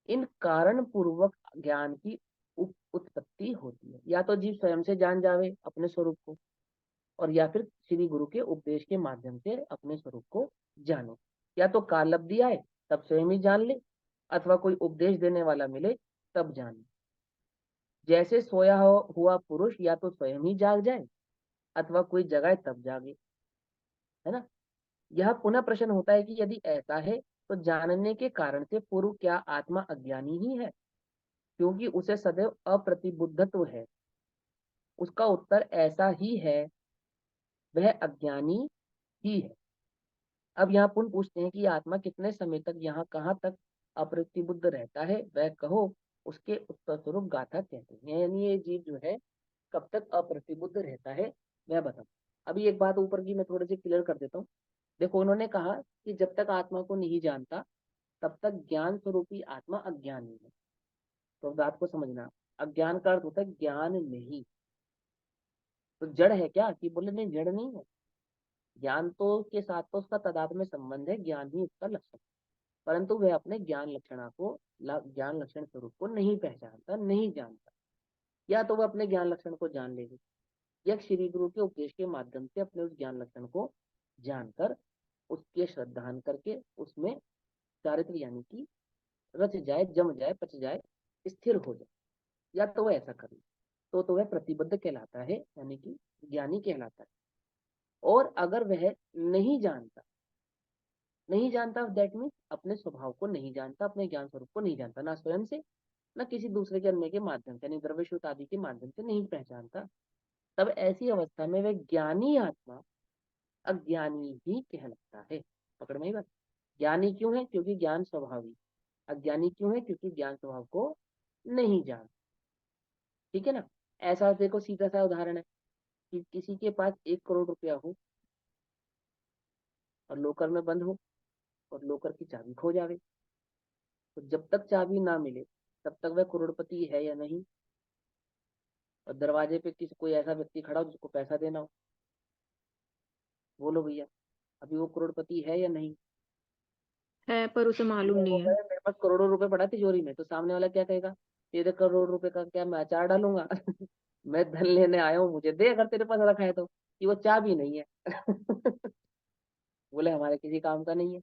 इन कारण पूर्वक ज्ञान की उत्पत्ति होती है। या तो जीव स्वयं से जान जावे अपने स्वरूप को, और या फिर श्री गुरु के उपदेश के माध्यम से अपने स्वरूप को जाने। या तो कालब्धि आए तब स्वयं ही जान ले, अथवा कोई उपदेश देने वाला मिले तब जाने। जैसे सोया हुआ पुरुष या तो स्वयं ही जाग जाए अथवा कोई जगाए तब जागे, है ना। यह पुनः प्रश्न होता है कि यदि ऐसा है तो जानने के कारण से पूर्व क्या आत्मा अज्ञानी ही है, क्योंकि उसे सदैव अप्रतिबुद्धत्व है? उसका उत्तर ऐसा ही है, वह अज्ञानी ही है। अब यहाँ पुनः पूछते हैं कि आत्मा कितने समय तक, यहाँ कहाँ तक अप्रतिबुद्ध रहता है, वह कहो। उसके उत्तर स्वरूप गाथा कहते हैं, यानी ये जीव जो है कब तक अप्रतिबुद्ध रहता है, मैं बताऊं। अभी एक बात ऊपर की मैं थोड़ी सी क्लियर कर देता हूँ। देखो, उन्होंने कहा कि जब तक आत्मा को नहीं जानता तब तक ज्ञान स्वरूपी आत्मा अज्ञानी है। तो बात को समझना, अज्ञान का अर्थ होता है ज्ञान नहीं। तो जड़ है क्या, कि बोले नहीं जड़ नहीं है। ज्ञान तो के साथ तो उसका तादाद में संबंध है, ज्ञान ही उसका लक्षण, परंतु वह अपने ज्ञान लक्षणा को, ज्ञान लक्षण स्वरूप को नहीं पहचानता, नहीं जानता। या तो वह अपने ज्ञान लक्षण को जान लेगी, या श्री गुरु के उपदेश के माध्यम से अपने उस ज्ञान लक्षण को जानकर उसके श्रद्धान करके उसमें चारित्र यानी कि रच जाए, जम जाए, पच जाए, स्थिर हो जाए। या तो वह ऐसा करे तो वह प्रतिबद्ध कहलाता है, यानी कि ज्ञानी कहलाता है। और अगर वह नहीं जानता, नहीं जानता दैट मीन्स अपने स्वभाव को नहीं जानता, अपने ज्ञान स्वरूप को नहीं जानता, ना स्वयं से ना किसी दूसरे के अन्य के माध्यम से, यानी द्रव्यशूत आदि के माध्यम से नहीं पहचानता, तब ऐसी अवस्था में वह ज्ञानी आत्मा अज्ञानी ही कहलाता है। पकड़ में ही बात। ज्ञानी क्यों है? क्योंकि ज्ञान स्वभावी। अज्ञानी क्यों है? क्योंकि ज्ञान स्वभाव को नहीं जान। ठीक है ना। ऐसा देखो, सीधा सा उदाहरण है कि किसी के पास 1 करोड़ रुपया हो और लोकर में बंद हो और लोकर की चाबी खो जावे, तो जब तक चाबी ना मिले तब तक वह करोड़पति है या नहीं? और दरवाजे पे किसी कोई ऐसा व्यक्ति खड़ा हो जिसको पैसा देना हो, बोलो भैया, अभी वो करोड़पति है या नहीं?
है पर उसे मालूम
वो
नहीं है।
कहे, मेरे पास करोड़ों रुपए पड़ा तिजोरी में, तो सामने वाला क्या कहेगा? तेरे करोड़ रुपए का क्या मैं अचार डालूंगा? मैं धन लेने आया हूँ, मुझे दे अगर तेरे पास रखा है तो। कि वो चाबी नहीं है। बोले हमारे किसी काम का नहीं है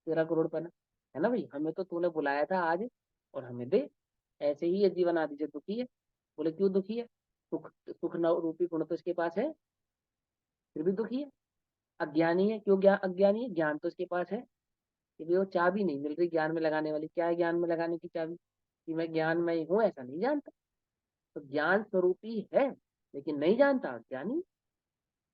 तेरा करोड़पना, है ना भाई, हमें तो तूने बुलाया था आज और हमें दे। ऐसे ही ये जीवन आदि से दुखी है। बोले क्यों दुखी है? सुख सुख न रूपी गुण तो इसके पास है, फिर भी दुखी है। अज्ञानी है, क्यों ज्ञान अज्ञानी है? ज्ञान तो इसके पास है, कि भाई वो चाबी नहीं मिल रही ज्ञान में लगाने वाली। क्या है ज्ञान में लगाने की चाबी? कि मैं ज्ञान में ही हूँ, ऐसा नहीं जानता। तो ज्ञान स्वरूपी है लेकिन नहीं जानता, ज्ञानी।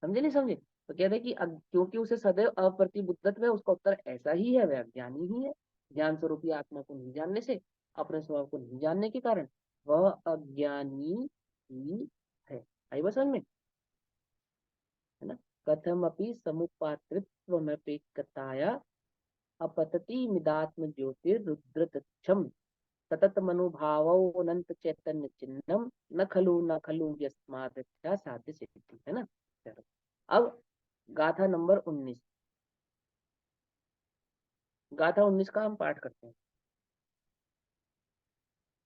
समझे नहीं समझे? तो कहते हैं कि क्योंकि उसे सदैव अप्रतिबुद्धत्व है, उसका उत्तर ऐसा ही है, वह अज्ञानी ही है। ज्ञान स्वरूपी आत्मा को नहीं जानने से, अपने स्वभाव को नहीं जानने के कारण वह अज्ञानी ही है। आई बस समझ में, है ना। कथम अपनी समुपात्रित्व में पेकताया अपतति मिदात्म ज्योतिरुद्रतच्छम सतत मनुभावो अनंत चैतन्य चिन्हम न खलु यस्माद्रक्षा साध्य सिद्धि, है ना। चलो अब गाथा नंबर 19, गाथा 19 का हम पाठ करते हैं।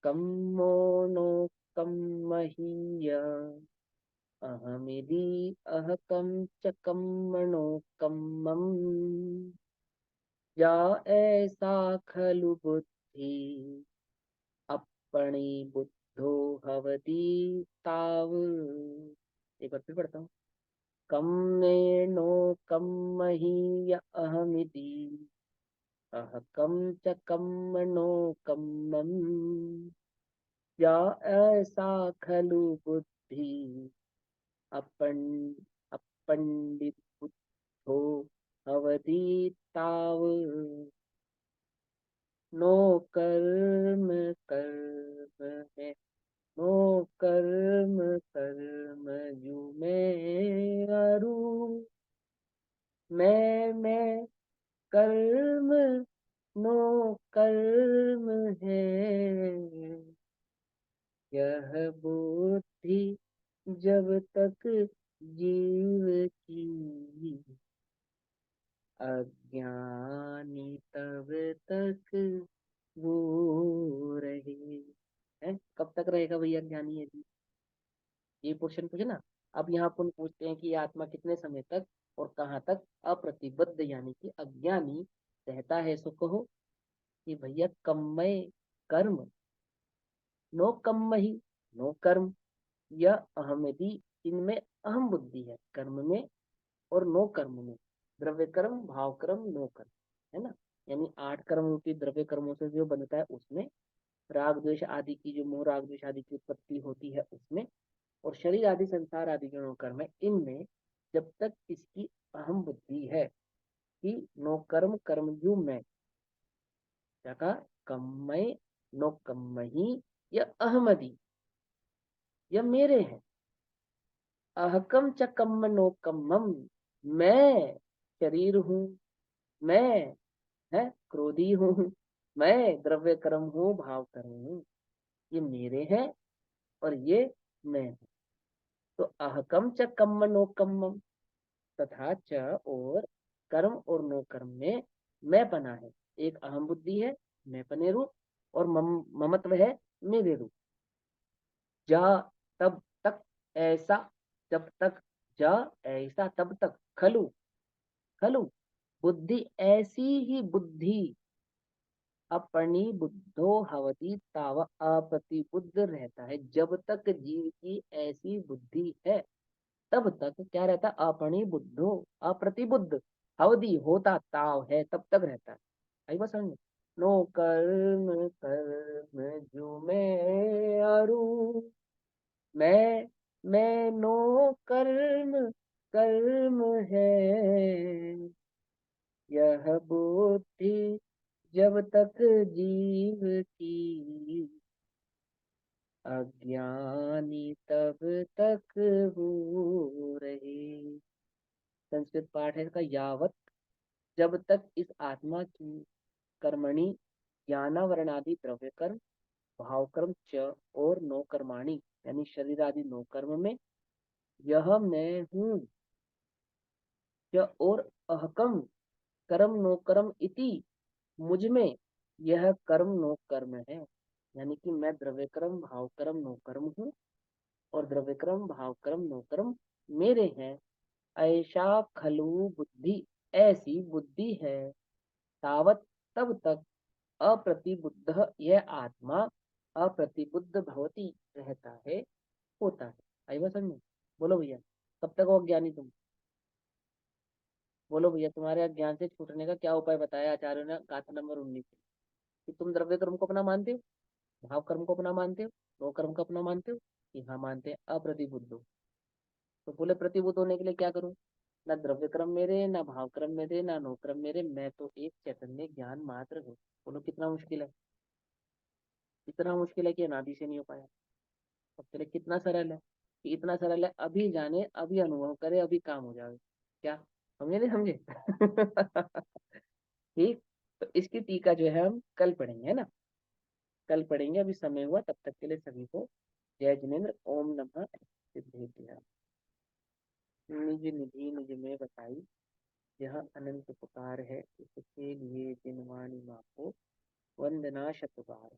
कम मोनो कम महीय अहमिति अहकम च कम्मणो कम्मम या ऐसा खलु बुद्धि अपनी बुद्धो भवति ताव। एक बार फिर पढ़ता हूँ। कम्मेनो कम्महीय अहमिति अहकम च कम्मनो कम्मम या ऐसा खलु बुद्धि अपन अपंडित बुद्धो भवति ताव। नो कर्म कर्म है, नो कर्म कर्म यू मैं अरु मैं कर्म नो कर्म है। यह बुद्धि जब तक जीव की अज्ञानी तब तक वो रहे। है कब तक रहेगा भैया ज्ञानी, है जी ये क्वेश्चन पूछे ना। अब यहाँ अपन पूछते हैं कि ये आत्मा कितने समय तक और कहाँ तक अप्रतिबद्ध यानी कि अज्ञानी रहता है। सो कहो कि भैया कम्मय कर्म नो कम्म ही नो कर्म, यह अहमति इनमें अहम बुद्धि है कर्म में और नो कर्म में, द्रव्य कर्म भाव कर्म नो कर्म, है ना। यानी 8 कर्म रूपी द्रव्य कर्मों से जो बनता है उसमें, राग द्वेष आदि की जो मोह राग द्वेष आदि की उत्पत्ति होती है उसमें, और शरीर आदि संसार आदि जो नो कर्म है इनमें, जब तक इसकी अहम बुद्धि है कि नो कर्म कर्मजू में, क्या कहा, कम्मय नो कम्मही, यह अहमदी यह मेरे है। अहकम च कम्म नो कम्मम, मैं शरीर हूँ, मैं है क्रोधी हूँ, मैं द्रव्य कर्म हूँ भाव कर्म हूँ, ये मेरे हैं और ये मैं हूँ। तो अहकम च कम्म नो कम्मम, तथा च और कर्म और नो कर्म में मैं बना है। एक अहम बुद्धि है मैं पने रूप, और ममत्व है मेरे रूप। जा तब तक ऐसा, जब तक, जा ऐसा तब तक, खलु खलु बुद्धि ऐसी ही बुद्धि, अपनी बुद्धो हवती ताव अप्रतिबुद्ध रहता है। जब तक जीव की ऐसी बुद्धि है तब तक क्या रहता, अपनी बुद्धो अप्रतिबुद्ध हवदी होता ताव है तब तक रहता है। आई बात समझ में। नो कर्म कर्म जो मैं अरु, मैं नो कर्म कर्म है। यह बुद्धि जब तक जीव की अज्ञानी तब तक हो रहे। संस्कृत पाठ है इसका। यावत, जब तक इस आत्मा की कर्मणि ज्ञानावरणादि द्रव्य कर्म भाव कर्म च और नो कर्माणी यानी शरीर आदि नो कर्म में, यह मैं हूँ च और अहकम कर्म नो कर्म इति, मुझ में यह कर्म नो कर्म है। यानी कि मैं द्रव्य कर्म भाव कर्म नो कर्म हूँ और द्रव्य कर्म भाव कर्म नो कर्म मेरे हैं। ऐसा खलु बुद्धि, ऐसी बुद्धि है, तावत तब तक अप्रतिबुद्ध यह आत्मा अप्रतिबुद्ध भवती रहता है, होता है। आई बात समझ में। बोलो भैया कब तक हो ज्ञानी तुम, बोलो भैया तुम्हारे अज्ञान से छूटने का क्या उपाय बताया आचार्यों ने गाथा नंबर 19 कि तुम द्रव्य कर्म को अपना मानते हो, भाव कर्म को अपना मानते हो, नो कर्म को अपना मानते हो, कि हाँ मानते हैं, अप्रतिबुद्ध हो। तो बोले प्रतिबुद्ध होने के लिए क्या करूं, ना द्रव्य कर्म मेरे ना भाव कर्म मेरे ना नो कर्म मेरे, मैं तो एक चैतन्य ज्ञान मात्र हूँ। बोलो कितना मुश्किल है, इतना मुश्किल है कि अनादि से नहीं हो पाया। अब चले कितना सरल है, कि इतना सरल है अभी जाने अभी अनुभव करे अभी काम हो जाए। क्या समझे नहीं समझे ठीक। तो इसकी टीका जो है हम कल पढ़ेंगे, है ना, कल पढ़ेंगे। अभी समय हुआ, तब तक के लिए सभी को जय जिनेन्द्र। ओम नमः सिद्धेभ्यः। निज निधि निज में बताई, यह अनंत पुकार है, इसके लिए जिनवाणी माँ को वंदना शत बार।